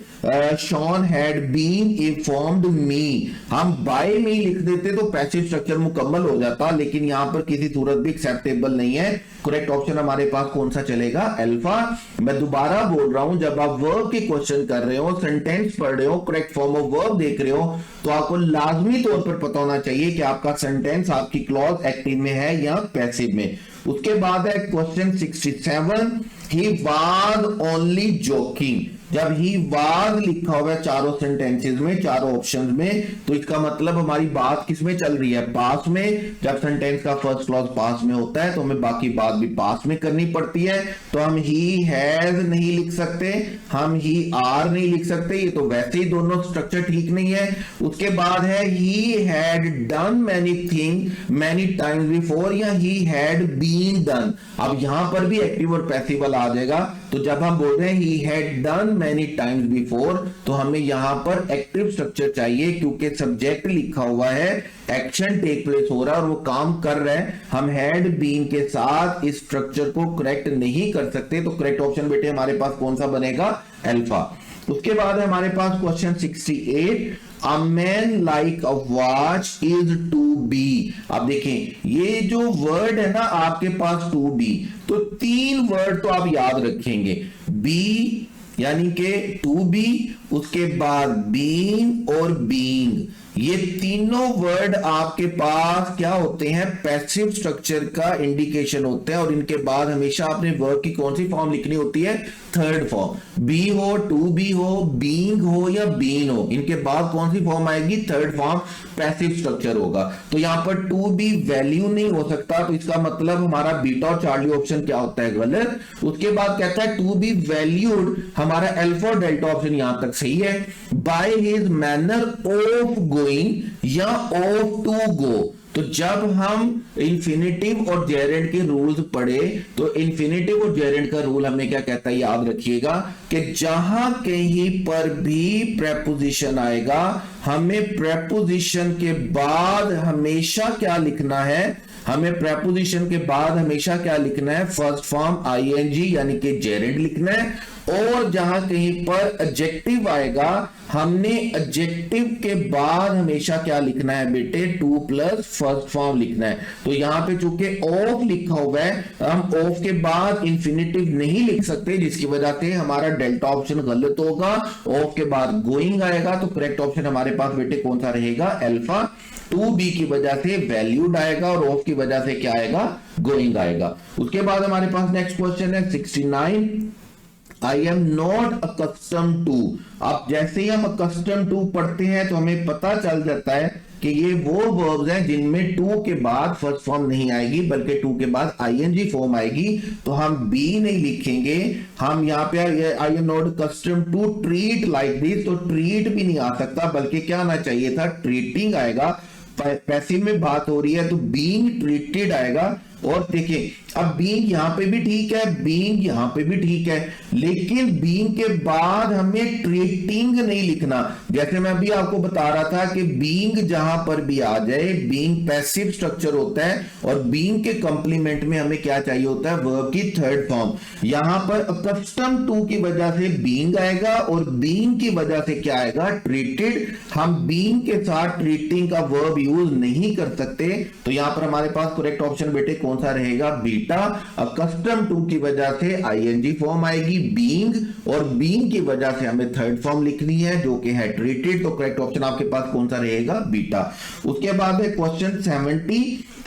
Sean had been informed me, हम बाय मी लिख देते तो पैसिव स्ट्रक्चर मुकम्मल हो जाता, लेकिन यहां पर किसी सूरत भी एक्सेप्टेबल नहीं है। करेक्ट ऑप्शन हमारे पास कौन सा चलेगा? अल्फा। मैं दोबारा बोल रहा हूं, जब आप वर्ब के क्वेश्चन कर रहे हो, सेंटेंस पढ़ रहे हो, करेक्ट फॉर्म ऑफ वर्ब देख रहे हो, तो आपको लाजमी तौर पर पता होना चाहिए कि आपका सेंटेंस, आपकी क्लॉज एक्टिव में है या पैसिव में। उसके बाद है question 67, he was only joking. जब ही वाज लिखा हुआ है चारों सेंटेंसेस में, चारों ऑप्शंस में, तो इसका मतलब हमारी बात किस में चल रही है? पास में। जब सेंटेंस का फर्स्ट क्लॉज पास में होता है तो हमें बाकी बात भी पास में करनी पड़ती है। तो हम ही हैज नहीं लिख सकते, हम ही आर नहीं लिख सकते, ये तो वैसे ही दोनों स्ट्रक्चर ठीक नहीं है। उसके बाद है he had done many thing many times before, या ही हैड बीन डन। अब यहां पर भी एक्टिव और पैसिव वाला आ जाएगा। तो जब हम बोल रहे हैं he had done many times before, तो हमें यहां पर एक्टिव स्ट्रक्चर चाहिए, क्योंकि सब्जेक्ट लिखा हुआ है, एक्शन टेक प्लेस हो रहा है और वो काम कर रहा है। हम हैड बीन के साथ इस स्ट्रक्चर को करेक्ट नहीं कर सकते। तो करेक्ट ऑप्शन बेटे हमारे पास कौन सा बनेगा? अल्फा। उसके बाद है हमारे पास question 68, A man like a watch is to be। अब देखें ये जो वर्ड है ना आपके पास to be, तो 3 वर्ड तो आप याद रखेंगे, be यानी कि to be, उसके बाद being और being। ये तीनों वर्ड आपके पास क्या होते हैं? पैसिव स्ट्रक्चर का इंडिकेशन होते हैं, और इनके बाद हमेशा आपने वर्ब की कौन सी फॉर्म लिखनी होती है? Third form. बी हो, टू बी हो, बीइंग हो या बीन हो, इनके बाद कौन सी फॉर्म आएगी? थर्ड फॉर्म, पैसिव स्ट्रक्चर होगा। तो यहां पर टू बी वैल्यू नहीं हो सकता, तो इसका मतलब हमारा बीटा और चार्ली ऑप्शन क्या होता है? गलत। उसके बाद कहता है टू बी वैल्यूड, हमारा अल्फा और डेल्टा ऑप्शन यहां तक सही है। By his manner of going या ऑफ टू गो, तो जब हम इंफिनिटिव और जेरेंड के रूल्स पढ़े, तो इंफिनिटिव और जेरेंड का रूल हमें क्या कहता है? याद रखिएगा कि जहां कहीं पर भी प्रेपोजिशन आएगा, हमें प्रेपोजिशन के बाद हमेशा क्या लिखना है? हमें प्रेपोजिशन के बाद हमेशा क्या लिखना है? फर्स्ट फॉर्म आईएनजी यानी कि जेरेंड लिखना है। और जहां कहीं पर एडजेक्टिव आएगा, हमने एडजेक्टिव के बाद हमेशा क्या लिखना है बेटे? टू प्लस फर्स्ट फॉर्म लिखना है। तो यहां पे चूंकि ऑफ लिखा हुआ है, हम ऑफ के बाद इंफिनिटिव नहीं लिख सकते, जिसकी वजह से हमारा डेल्टा ऑप्शन गलत होगा। ऑफ के बाद गोइंग आएगा, तो करेक्ट ऑप्शन हमारे पास बेटे कौन सा रहेगा? अल्फा। टू बी की वजह से वैल्यूड आएगा और ऑफ की वजह से क्या आएगा? गोइंग आएगा। उसके बाद हमारे पास नेक्स्ट क्वेश्चन है 69, I am not accustom to. अब जैसे ही हम अकस्टम टू पढ़ते हैं तो हमें पता चल जाता है कि ये वो वर्ब्स हैं जिनमें टू के बाद फर्स्ट फॉर्म नहीं आएगी, बल्कि टू के बाद आईएनजी फॉर्म आएगी। तो हम बी नहीं लिखेंगे, हम यहाँ पे I am not accustom to treat like this, तो ट्रीट भी नहीं आ सकता, बल्कि क्या आना चाहिए था? ट्रीटिंग आएगा। पैसिव में बात हो रही है तो बीइंग ट्रीटेड आएगा। और देखिए अब बीइंग यहां पे भी ठीक है, बीइंग यहां पे भी ठीक है, लेकिन बीइंग के बाद हमें ट्रीटिंग नहीं लिखना। जैसे मैं अभी आपको बता रहा था कि बीइंग जहां पर भी आ जाए, बीइंग पैसिव स्ट्रक्चर होता है, और बीइंग के कंप्लीमेंट में हमें क्या चाहिए होता है? वर्ब की थर्ड फॉर्म। यहां पर अकस्टम टू की वजह से बीइंग आएगा और बीइंग की वजह से क्या आएगा? ट्रीटेड। हम बीइंग के साथ ट्रीटिंग का वर्ब यूज नहीं कर सकते, तो यहां पर हमारे पास करेक्ट ऑप्शन बेटे कौन सा रहेगा? बीटा। अकस्टम टू की वजह से आईएनजी फॉर्म आएगी बीइंग, और बीइंग की वजह से हमें थर्ड फॉर्म लिखनी है जो कि है ट्रीटेड। तो करेक्ट ऑप्शन आपके पास कौन सा रहेगा? बीटा। उसके बाद है क्वेश्चन 70,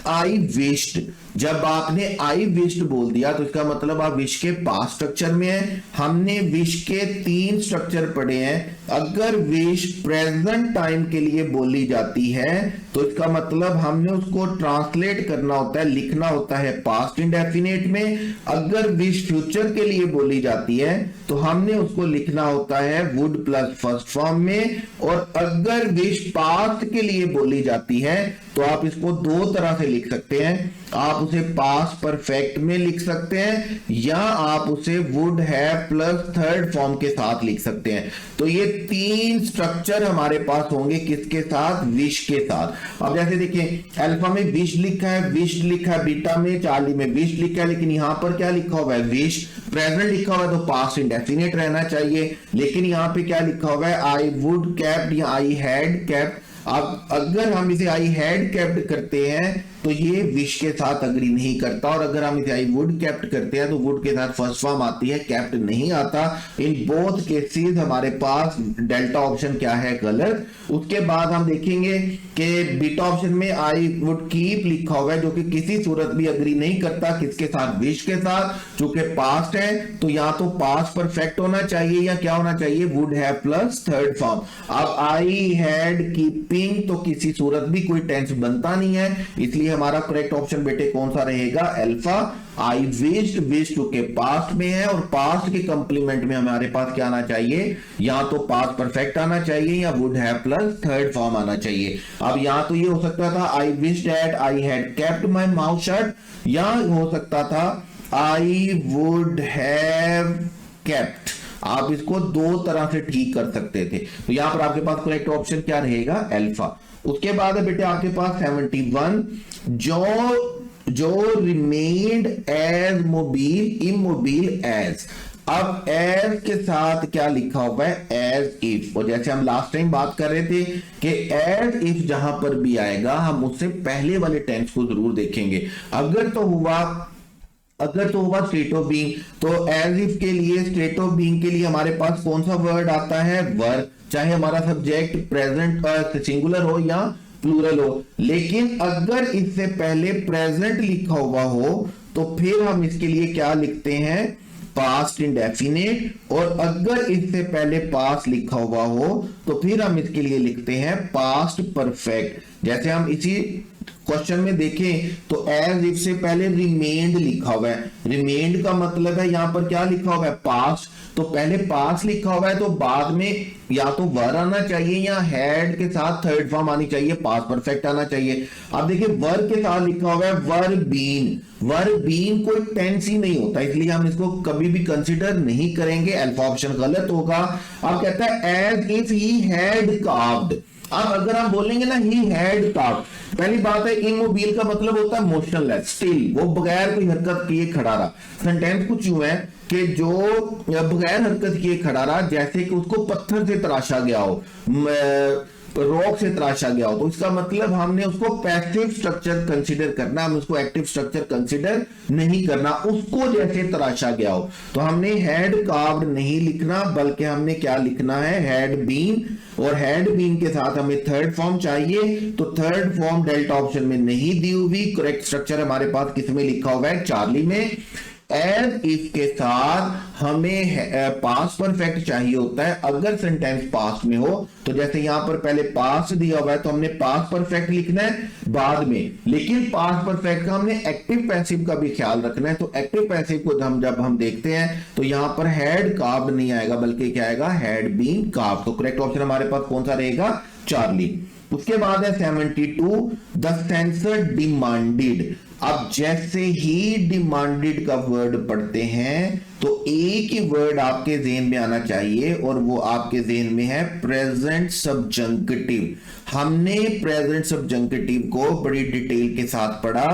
आई विश्ड। जब आपने आई विश्ड बोल दिया तो इसका मतलब आप विश के पास्ट स्ट्रक्चर में है। हमने विश के 3 स्ट्रक्चर पढ़े हैं। अगर विश प्रेजेंट टाइम के लिए बोली जाती है तो इसका मतलब हमने उसको ट्रांसलेट करना होता है, लिखना होता है पास्ट इंडेफिनिट में। अगर विश फ्यूचर के लिए बोली जाती है तो हमने उसको लिखना होता है वुड प्लस फर्स्ट फॉर्म में। और अगर विश पास्ट के लिए बोली जाती है तो आप इसको 2 तरह से लिख सकते हैं। आप आप उसे पास्ट परफेक्ट में लिख सकते हैं या आप उसे would have plus third form के साथ लिख सकते हैं। तो ये तीन स्ट्रक्चर हमारे पास होंगे किसके साथ, विश के साथ। अब जैसे देखिए अल्फा में विश लिखा है, विश लिखा है, बीटा में चार्ली में विश लिखा है, लेकिन यहां पर क्या लिखा हुआ है, विश। प्रेजेंट लिखा हुआ है तो पास्ट इंडेफिनिट रहना चाहिए, लेकिन यहां पे क्या लिखा हुआ है, आई वुड कैप्ट या आई हैड कैप्ट। अब अगर हम इसे आई हैड कैप्ट करते हैं तो ये विश के साथ अग्री नहीं करता, और अगर हम इसे आई वुड कैप्ट करते हैं तो वुड के साथ फर्स्ट फॉर्म आती है, कैप्ट नहीं आता। इन बोथ केसेस हमारे पास डेल्टा ऑप्शन क्या है, गलत। उसके बाद हम देखेंगे कि बीटा ऑप्शन में आई वुड कीप लिखा हुआ है, जो कि किसी सूरत भी अग्री नहीं करता, किसके साथ, विश के साथ। चूंकि पास्ट है तो या तो पास्ट परफेक्ट होना चाहिए या क्या होना चाहिए, would have plus third form. अब आई हैड कीपिंग तो किसी सूरत भी कोई टेंस बनता नहीं है, इसलिए हमारा करेक्ट ऑप्शन बेटे कौन सा रहेगा, अल्फा। आई विश्ड, विश चूंकि पास्ट में है और पास्ट के कंप्लीमेंट में हमारे पास क्या आना चाहिए, या तो पास्ट परफेक्ट आना चाहिए या would have plus third form आना चाहिए। अब यहां तो ये हो सकता था I wish that I had kept my mouth shut, या हो सकता था आई वुड हैव केप्ट। आप इसको दो तरह से ठीक कर सकते थे। तो यहां पर आपके पास करेक्ट ऑप्शन क्या रहेगा, अल्फा। उसके बाद है बेटे आपके पास 71, जो remained as mobile immobile as. अब एज के साथ क्या लिखा हुआ है, एज इफ। और जैसे हम लास्ट टाइम बात कर रहे थे कि एज इफ जहां पर भी आएगा हम उससे पहले वाले टेंस को जरूर देखेंगे। अगर तो हुआ स्टेट ऑफ बीइंग, तो एज इफ के लिए, स्टेट ऑफ बीइंग के लिए हमारे पास कौन सा वर्ड आता है, वर्ब। चाहे हमारा सब्जेक्ट प्रेजेंट सिंगुलर हो या प्लूरल हो। लेकिन अगर इससे पहले प्रेजेंट लिखा हुआ हो तो फिर हम इसके लिए क्या लिखते हैं, पास्ट इंडेफिनिट। और अगर इससे पहले पास्ट लिखा हुआ हो तो फिर हम इसके लिए लिखते हैं पास्ट परफेक्ट। जैसे हम इसी क्वेश्चन में देखें तो एज इफ से पहले रिमेन्ड लिखा हुआ है। रिमेन्ड का मतलब है यहां पर क्या लिखा हुआ है, पास्ट। तो पहले पास्ट लिखा हुआ है तो बाद में या तो वर आना चाहिए या हैड के साथ थर्ड फॉर्म आनी चाहिए, पास्ट परफेक्ट आना चाहिए। अब देखिए वर के साथ लिखा हुआ है वर बीन। वर बीन कोई टेंस ही नहीं होता, इसलिए हम इसको कभी भी कंसीडर नहीं करेंगे, अल्फा ऑप्शन गलत होगा। अब कहता है as if he had carved. अब अगर हम बोलेंगे ना ही हैड कार्व्ड, पहली बात है इमोबाइल का मतलब होता है मोशनलेस, स्टिल, वो बगैर कोई हरकत किए खड़ा रहा। सेंटेंस कुछ यूं है कि जो बगैर हरकत किए खड़ा रहा, जैसे कि उसको पत्थर से तराशा गया हो, रॉक से तराशा गया हो। तो इसका मतलब हमने उसको पैसिव स्ट्रक्चर कंसीडर करना, हम उसको एक्टिव स्ट्रक्चर कंसीडर नहीं करना, उसको जैसे तराशा गया हो। तो हमने हैड कार्व्ड नहीं लिखना, बल्कि हमने क्या लिखना है, हैड बीन। और हैड बीन के साथ हमें थर्ड फॉर्म चाहिए, तो थर्ड फॉर्म डेल्टा ऑप्शन में नहीं दी हुई। करेक्ट स्ट्रक्चर हमारे पास किसमें लिखा हुआ है, चार्ली में। एज इफ के साथ हमें पास्ट परफेक्ट चाहिए होता है अगर सेंटेंस पास्ट में हो। तो जैसे यहां पर पहले पास्ट दिया हुआ है तो हमने पास्ट परफेक्ट लिखना है बाद में, लेकिन पास्ट परफेक्ट का हमने एक्टिव पैसिव का भी ख्याल रखना है। तो एक्टिव पैसिव को जब हम देखते हैं तो यहां पर हैड कार्व्ड नहीं आएगा, बल्कि क्या आएगा, हैड बीन कार्व्ड। तो करेक्ट ऑप्शन हमारे पास कौन सा रहेगा, चार्ली। उसके बाद है 72, द सेंसर डिमांडेड। अब जैसे ही डिमांडेड का वर्ड पढ़ते हैं तो एक ही वर्ड आपके ज़हन में आना चाहिए, और वो आपके ज़हन में है प्रेजेंट सब्जंक्टिव। हमने प्रेजेंट सब्जंक्टिव को बड़ी डिटेल के साथ पढ़ा,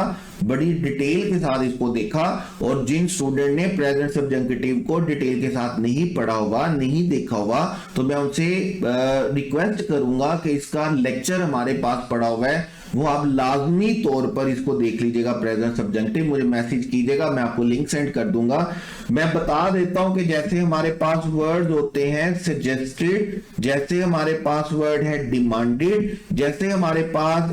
बड़ी डिटेल के साथ इसको देखा। और जिन स्टूडेंट ने प्रेजेंट सब्जंक्टिव को डिटेल के साथ नहीं पढ़ा होगा, नहीं देखा होगा, तो मैं उनसे रिक्वेस्ट करूंगा कि इसका लेक्चर हमारे पास पड़ा हुआ है, वो आप लाजमी तौर पर इसको देख लीजिएगा। प्रेजेंट सब्जंक्टिव मुझे मैसेज कीजिएगा, मैं आपको लिंक सेंड कर दूंगा। मैं बता देता हूं कि जैसे हमारे पास वर्ड होते हैं सजेस्टेड, जैसे हमारे पास वर्ड है डिमांडेड, जैसे हमारे पास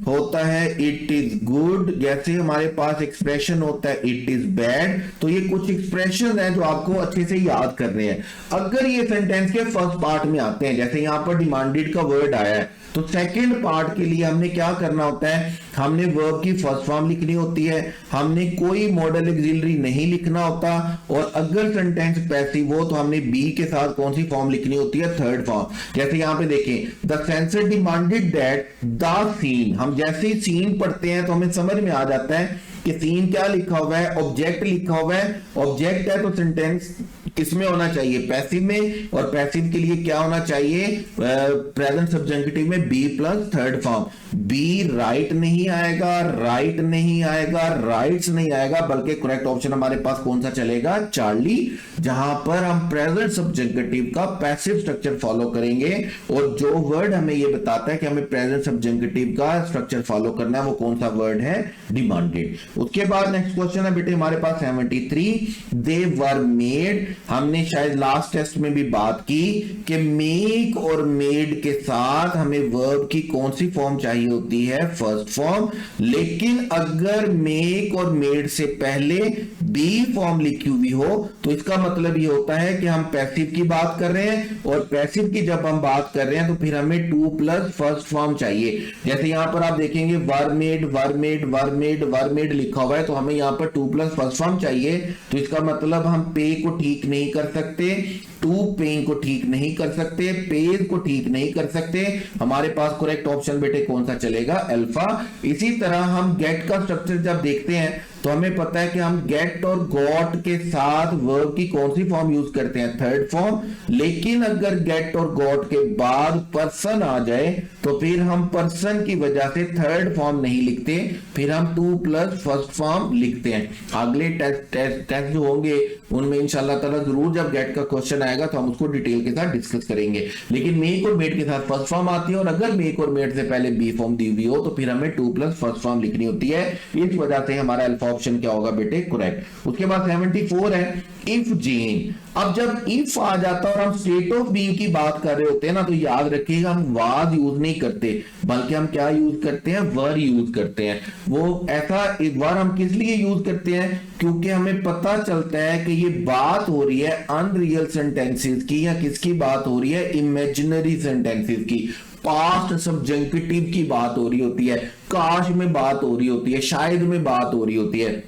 होता है इट इज गुड, जैसे हमारे पास एक्सप्रेशन होता है इट इज बैड। तो ये कुछ एक्सप्रेशन है जो आपको अच्छे से याद करने हैं। अगर ये सेंटेंस के फर्स्ट पार्ट में आते हैं, जैसे यहां पर डिमांडेड का वर्ड आया है, तो सेकंड पार्ट के लिए हमने क्या करना होता है, हमने वर्ब की फर्स्ट फॉर्म लिखनी होती है, हमने कोई मॉडल ऑक्सिलरी नहीं लिखना होता, और अगर सेंटेंस पैसिव हो तो हमने बी के साथ कौन सी फॉर्म लिखनी होती है, थर्ड फॉर्म। जैसे यहां पे देखें, the censor demanded that the scene, हम जैसे ही सीन पढ़ते हैं तो हमें समझ में आ जाता है कि सीन क्या लिखा हुआ है, ऑब्जेक्ट लिखा हुआ है, ऑब्जेक्ट है तो सेंटेंस किसमें होना चाहिए, पैसिव में, और पैसिव के लिए क्या होना चाहिए, प्रेजेंट सब्जेक्टिव में be plus third form. Be right नहीं आएगा, राइट नहीं आएगा, राइट्स नहीं आएगा, बल्कि करेक्ट ऑप्शन हमारे पास कौन सा चलेगा, चार्ली, जहां पर हम प्रेजेंट सब्जेक्टिव का पैसिव स्ट्रक्चर फॉलो करेंगे, और जो वर्ड हमें ये बताता है कि हमें प्रेजेंट सब्जेक्टिव का स्ट्रक्चर फॉलो करना है वो कौन सा वर्ड है, डिमांडेड। उसके बाद नेक्स्ट क्वेश्चन है बेटे हमारे पास 73, दे वर मेड। हमने शायद लास्ट टेस्ट में भी बात की कि मेक और मेड के साथ हमें वर्ब की कौन सी फॉर्म चाहिए होती है, फर्स्ट फॉर्म। लेकिन अगर मेक और मेड से पहले बी फॉर्म लिखी हुई हो तो इसका मतलब ये होता है कि हम पैसिव की बात कर रहे हैं, और पैसिव की जब हम बात कर रहे हैं तो फिर हमें टू प्लस फर्स्ट फॉर्म चाहिए। जैसे यहां पर आप देखेंगे were made were made were made were made लिखा हुआ है, तो हमें यहां पर टू प्लस फर्स्ट फॉर्म चाहिए, तो इसका मतलब हम पे को ठीक नहीं कर सकते, टू पेइंग को ठीक नहीं कर सकते, पेज को ठीक नहीं कर सकते। हमारे पास करेक्ट ऑप्शन बेटे कौन सा चलेगा, अल्फा। इसी तरह हम गेट का स्ट्रक्चर जब देखते हैं तो हमें पता है कि हम गेट और गॉट के साथ वर्ब की कौन सी फॉर्म यूज करते हैं, थर्ड फॉर्म। लेकिन अगर गेट और गॉट के बाद पर्सन आ जाए तो फिर हम पर्सन की वजह से थर्ड फॉर्म नहीं लिखते, फिर हम टू प्लस फर्स्ट फॉर्म लिखते हैं। अगले टेस्ट जो होंगे उनमें इंशाल्लाह ताला जरूर जब गेट का क्वेश्चन आएगा तो हम उसको डिटेल के साथ डिस्कस करेंगे। लेकिन मेक और मेड के साथ फर्स्ट फॉर्म आती है, और अगर मेक और मेड से पहले बी फॉर्म दी हुई हो तो फिर हमें टू प्लस फर्स्ट फॉर्म लिखनी होती है। इस वजह से हमारा अल्फा ऑप्शन क्या होगा बेटे, करेक्ट। उसके बाद 74 है इफ जेन। अब जब इफ आ जाता है और हम स्टेट ऑफ बीइंग की बात कर रहे होते हैं ना, तो याद रखिएगा हम वाज यूज नहीं करते, बल्कि हम क्या यूज करते हैं, वर यूज करते हैं। वो ऐसा वर हम किस लिए यूज करते हैं, क्योंकि हमें पता चलता है कि ये बात हो रही है अनरियल सेंटेंसेस की, या किसकी बात हो रही है, इमेजिनरी सेंटेंसेस की। पास्ट सब्जेक्टिव की बात हो रही होती है, काश में बात हो रही होती है, शायद में बात हो रही होती है।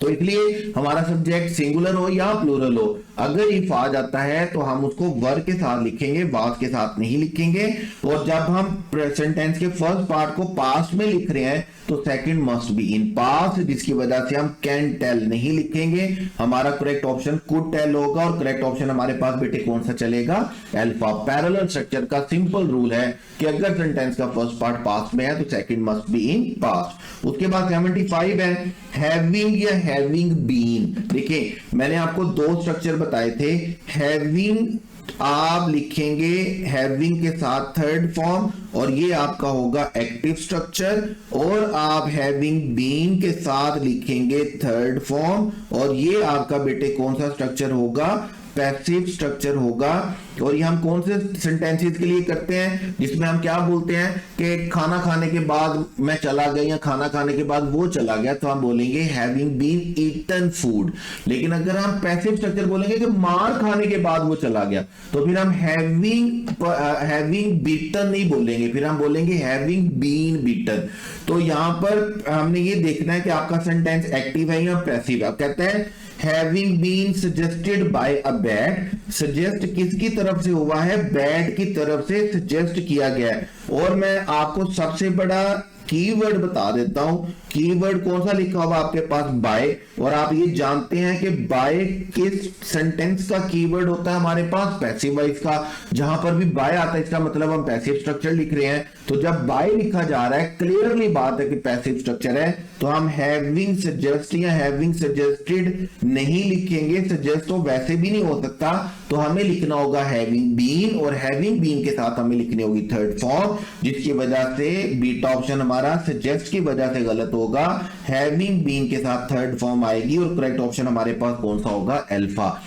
तो इसलिए हमारा सब्जेक्ट सिंगुलर हो या प्लूरल हो, अगर इफ आ जाता है तो हम उसको वर के साथ लिखेंगे, वाज के साथ नहीं लिखेंगे। और जब हम सेंटेंस के फर्स्ट पार्ट को पास्ट में लिख रहे हैं तो second must be in past, जिसकी वजह से हम कैन टेल नहीं लिखेंगे। हमारा करेक्ट ऑप्शन कुड टेल होगा, और करेक्ट ऑप्शन हमारे पास बेटे कौन सा चलेगा, अल्फा। पैरेलल स्ट्रक्चर का सिंपल रूल है कि अगर सेंटेंस का फर्स्ट पार्ट पास्ट में है तो second must be in past. उसके बाद 75 है हैविंग या हैविंग बीन। देखिए मैंने आपको दो स्ट्रक्चर बताए थे, हैविंग आप लिखेंगे हैविंग के साथ थर्ड फॉर्म, और ये आपका होगा एक्टिव स्ट्रक्चर, और आप हैविंग बीन के साथ लिखेंगे थर्ड फॉर्म, और ये आपका बेटे कौन सा स्ट्रक्चर होगा, पैसिव स्ट्रक्चर होगा। और ये हम कौन से सेंटेंसेस के लिए करते हैं, जिसमें हम क्या बोलते हैं कि खाना खाने के बाद मैं चला गया, या खाना खाने के बाद वो चला गया, तो हम बोलेंगे हैविंग बीन ईटन फूड। लेकिन अगर हम पैसिव स्ट्रक्चर बोलेंगे कि मार खाने के बाद वो चला गया, तो फिर हम हैविंग बीटन नहीं बोलेंगे, फिर हम बोलेंगे हैविंग बीन बीटन। तो यहां पर हमने ये देखना है कि आपका सेंटेंस एक्टिव है या पैसिव। आप कहते हैं having been suggested by a bat, suggest किसकी तरफ से हुआ है, बैट की तरफ से सजेस्ट किया गया है। और मैं आपको सबसे बड़ा कीवर्ड बता देता हूं, कीवर्ड कौन सा लिखा हुआ आपके पास, बाय। और आप ये जानते हैं कि बाय किस सेंटेंस का कीवर्ड होता है हमारे पास, पैसिव वॉइस का। जहां पर भी बाय आता है इसका मतलब हम पैसिव स्ट्रक्चर लिख रहे हैं। तो जब बाय लिखा जा रहा है, क्लियरली बात है कि पैसिव स्ट्रक्चर है, तो हम हैविंग सजेस्ट या हैविंग सजेस्टेड नहीं लिखेंगे, सजेस्ट तो वैसे भी नहीं हो सकता, तो हमें लिखना होगा हैविंग बीन, और हैविंग बीन के साथ हमें लिखनी होगी थर्ड फॉर्म, जिसकी वजह से बीटा ऑप्शन हमारा सजेस्ट की वजह से गलत होगा। हैविंग बीन के साथ थर्ड फॉर्म आएगी, और करेक्ट ऑप्शन हमारे पास कौन सा होगा, अल्फा।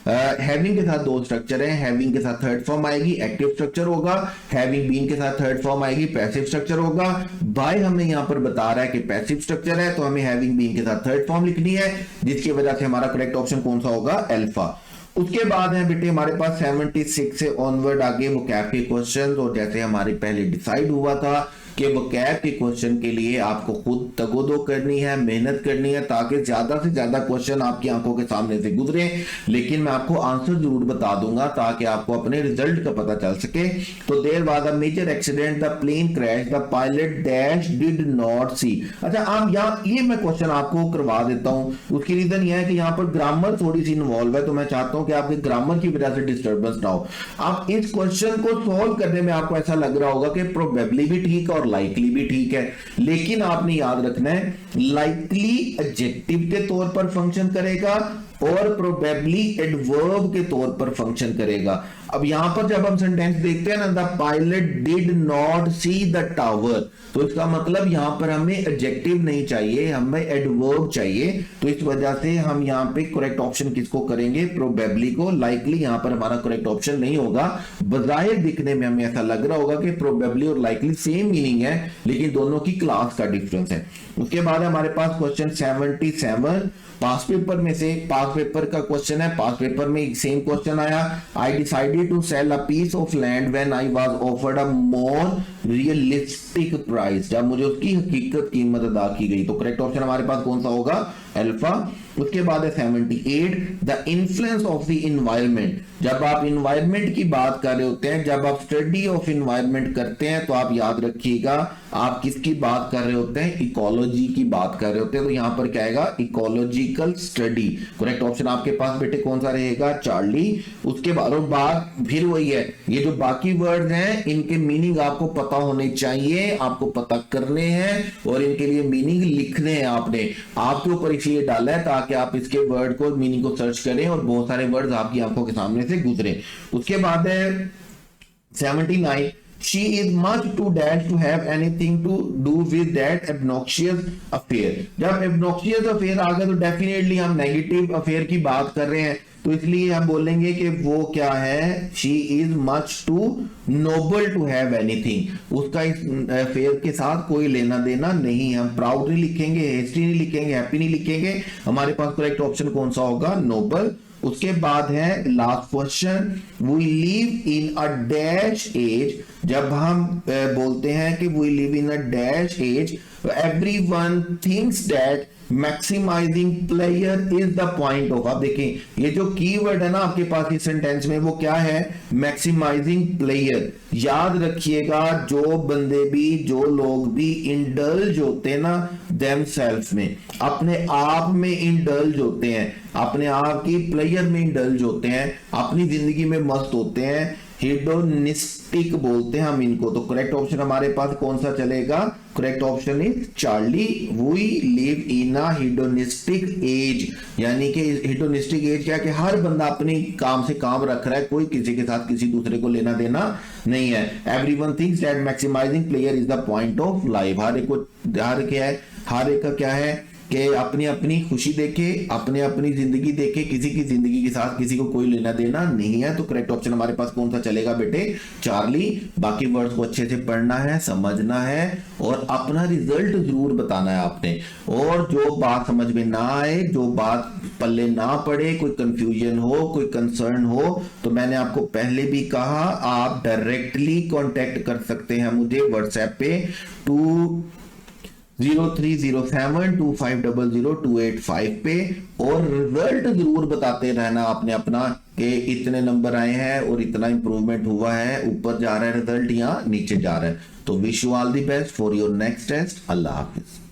हैविंग के साथ दो स्ट्रक्चर है, हैविंग के साथ थर्ड फॉर्म आएगी एक्टिव स्ट्रक्चर होगा, हैविंग बीन के साथ थर्ड फॉर्म आएगी पैसिव स्ट्रक्चर होगा। बाय हमें यहां पर बता रहा है कि पैसिव स्ट्रक्चर है, तो हमें हैविंग बीन के साथ थर्ड फॉर्म लिखनी है, जिसकी वजह से हमारा करेक्ट ऑप्शन कौन सा होगा, अल्फा। उसके बाद है बेटे हमारे पास 76 से ऑनवर्ड आगे वोकैब के क्वेश्चन, और जैसे हमारे पहले डिसाइड हुआ था कि वोकैब के क्वेश्चन के लिए आपको खुद तगोदो करनी है, मेहनत करनी है, ताकि ज्यादा से ज्यादा क्वेश्चन आपकी आंखों के सामने से गुजरे, लेकिन मैं आपको आंसर जरूर बता दूंगा ताकि आपको अपने रिजल्ट का पता चल सके। तो there was a major accident, the plane crash, the pilot dash did not see. अच्छा, आप यहाँ ये मैं क्वेश्चन आपको करवा देता हूँ, उसकी रीजन ये है कि यहाँ पर ग्रामर थोड़ी सी इन्वॉल्व है, तो मैं चाहता हूँ कि आपके ग्रामर की वजह से डिस्टर्बेंस ना हो। आप इस क्वेश्चन को सॉल्व करने में आपको ऐसा लग रहा होगा कि प्रोबेबली भी ठीक है और लाइकली भी ठीक है, लेकिन आपने याद रखना है लाइकली एडजेक्टिव के तौर पर फंक्शन करेगा और प्रोबेबली एडवर्ब के तौर पर फंक्शन करेगा। अब यहां पर जब हम सेंटेंस देखते हैं ना, the pilot did not see the tower, तो इसका मतलब यहां पर हमें एडजेक्टिव नहीं चाहिए, हमें एडवर्ब चाहिए। तो इस वजह से हम यहां पे करेक्ट ऑप्शन किसको करेंगे, प्रोबेबली को। लाइकली यहां पर हमारा करेक्ट ऑप्शन नहीं होगा। बजाय दिखने में हमें ऐसा लग रहा होगा कि प्रोबेबली और लाइकली सेम मीनिंग है, लेकिन दोनों की क्लास का डिफरेंस है। उसके बाद हमारे पास क्वेश्चन 77 पास पेपर में से, पास पेपर का क्वेश्चन है, पास पेपर में सेम क्वेश्चन आया, I decided to sell a piece of land when I was offered a more realistic price, जब मुझे उसकी हकीकत कीमत अदा की गई। तो करेक्ट ऑप्शन हमारे पास कौन सा होगा, अल्फा। उसके बाद है 78, the influence of the environment. जब आप इन्वायरमेंट की बात कर रहे होते हैं, जब आप स्टडी ऑफ इन्वायरमेंट करते हैं, तो आप याद रखिएगा आप किसकी बात कर रहे होते हैं, इकोलॉजी की बात कर रहे होते हैं। तो यहां पर क्या आएगा, इकोलॉजिकल स्टडी। करेक्ट ऑप्शन आपके पास बेटे कौन सा रहेगा, चार्ली। उसके बाद बात फिर वही है, ये जो बाकी वर्ड्स हैं इनके मीनिंग आपको पता होने चाहिए, आपको पता करने हैं और इनके लिए मीनिंग लिखने हैं। आपने आपके ऊपर इसलिए डाला है ताकि आप इसके वर्ड को, मीनिंग को सर्च करें और बहुत सारे वर्ड्स आपकी आंखों के सामने से गुजरे। उसके बाद है 79, she is much too dead to have anything to do with that obnoxious affair। जब obnoxious affair आ गया तो डेफिनेटली हम नेगेटिव अफेयर की बात कर रहे हैं, तो इसलिए हम बोलेंगे कि वो क्या है, she is much too noble to have anything। उसका इस अफेयर के साथ कोई लेना देना नहीं। हम प्राउड नहीं लिखेंगे, हेस्टी नहीं लिखेंगे, हैप्पी नहीं लिखेंगे। हमारे पास करेक्ट ऑप्शन कौन सा होगा, नोबल। उसके बाद है last question, we live in a dash age. जब हम बोलते हैं कि we live in a dash age, everyone thinks that maximising player is the point of. आप देखें ये जो कीवर्ड है ना आपके पास इस सेंटेंस में, वो क्या है, मैक्सिमाइजिंग प्लेयर। याद रखिएगा जो बंदे भी, जो लोग भी इंडल्ज होते हैं ना देमसेल्फ में, अपने आप में इंडल्ज होते हैं, अपने आप की प्लेयर में इंडल्ज होते हैं, अपनी जिंदगी में मस्त होते हैं, हेडोनिस्टिक बोलते हैं हम इनको। तो करेक्ट ऑप्शन हमारे पास कौन सा चलेगा, correct option is Charlie. We live in a hedonistic age, यानी कि हेडोनिस्टिक एज क्या कि हर बंदा अपनी काम से काम रख रहा है, कोई किसी के साथ किसी दूसरे को लेना देना नहीं है। Everyone thinks that maximising player is the point of life. हर एक को, हर क्या है, हर एक का क्या है कि अपनी अपनी खुशी देखे, अपने अपनी जिंदगी देखे, किसी की जिंदगी के साथ किसी को कोई लेना देना नहीं है। तो करेक्ट ऑप्शन हमारे पास कौन सा चलेगा बेटे, चार्ली। बाकी वर्ड्स को अच्छे से पढ़ना है, समझना है और अपना रिजल्ट जरूर बताना है आपने। और जो बात समझ में ना आए, जो बात पल्ले ना पड़े, कोई कंफ्यूजन हो, कोई कंसर्न हो, तो मैंने आपको पहले भी कहा आप डायरेक्टली कांटेक्ट कर सकते हैं मुझे व्हाट्सएप पे 030725002885 पे, और रिजल्ट जरूर बताते रहना आपने अपना कि इतने नंबर आए हैं और इतना इंप्रूवमेंट हुआ है, ऊपर जा रहा है रिजल्ट या नीचे जा रहा है। तो wish you all the best for your next test. अल्लाह हाफिज।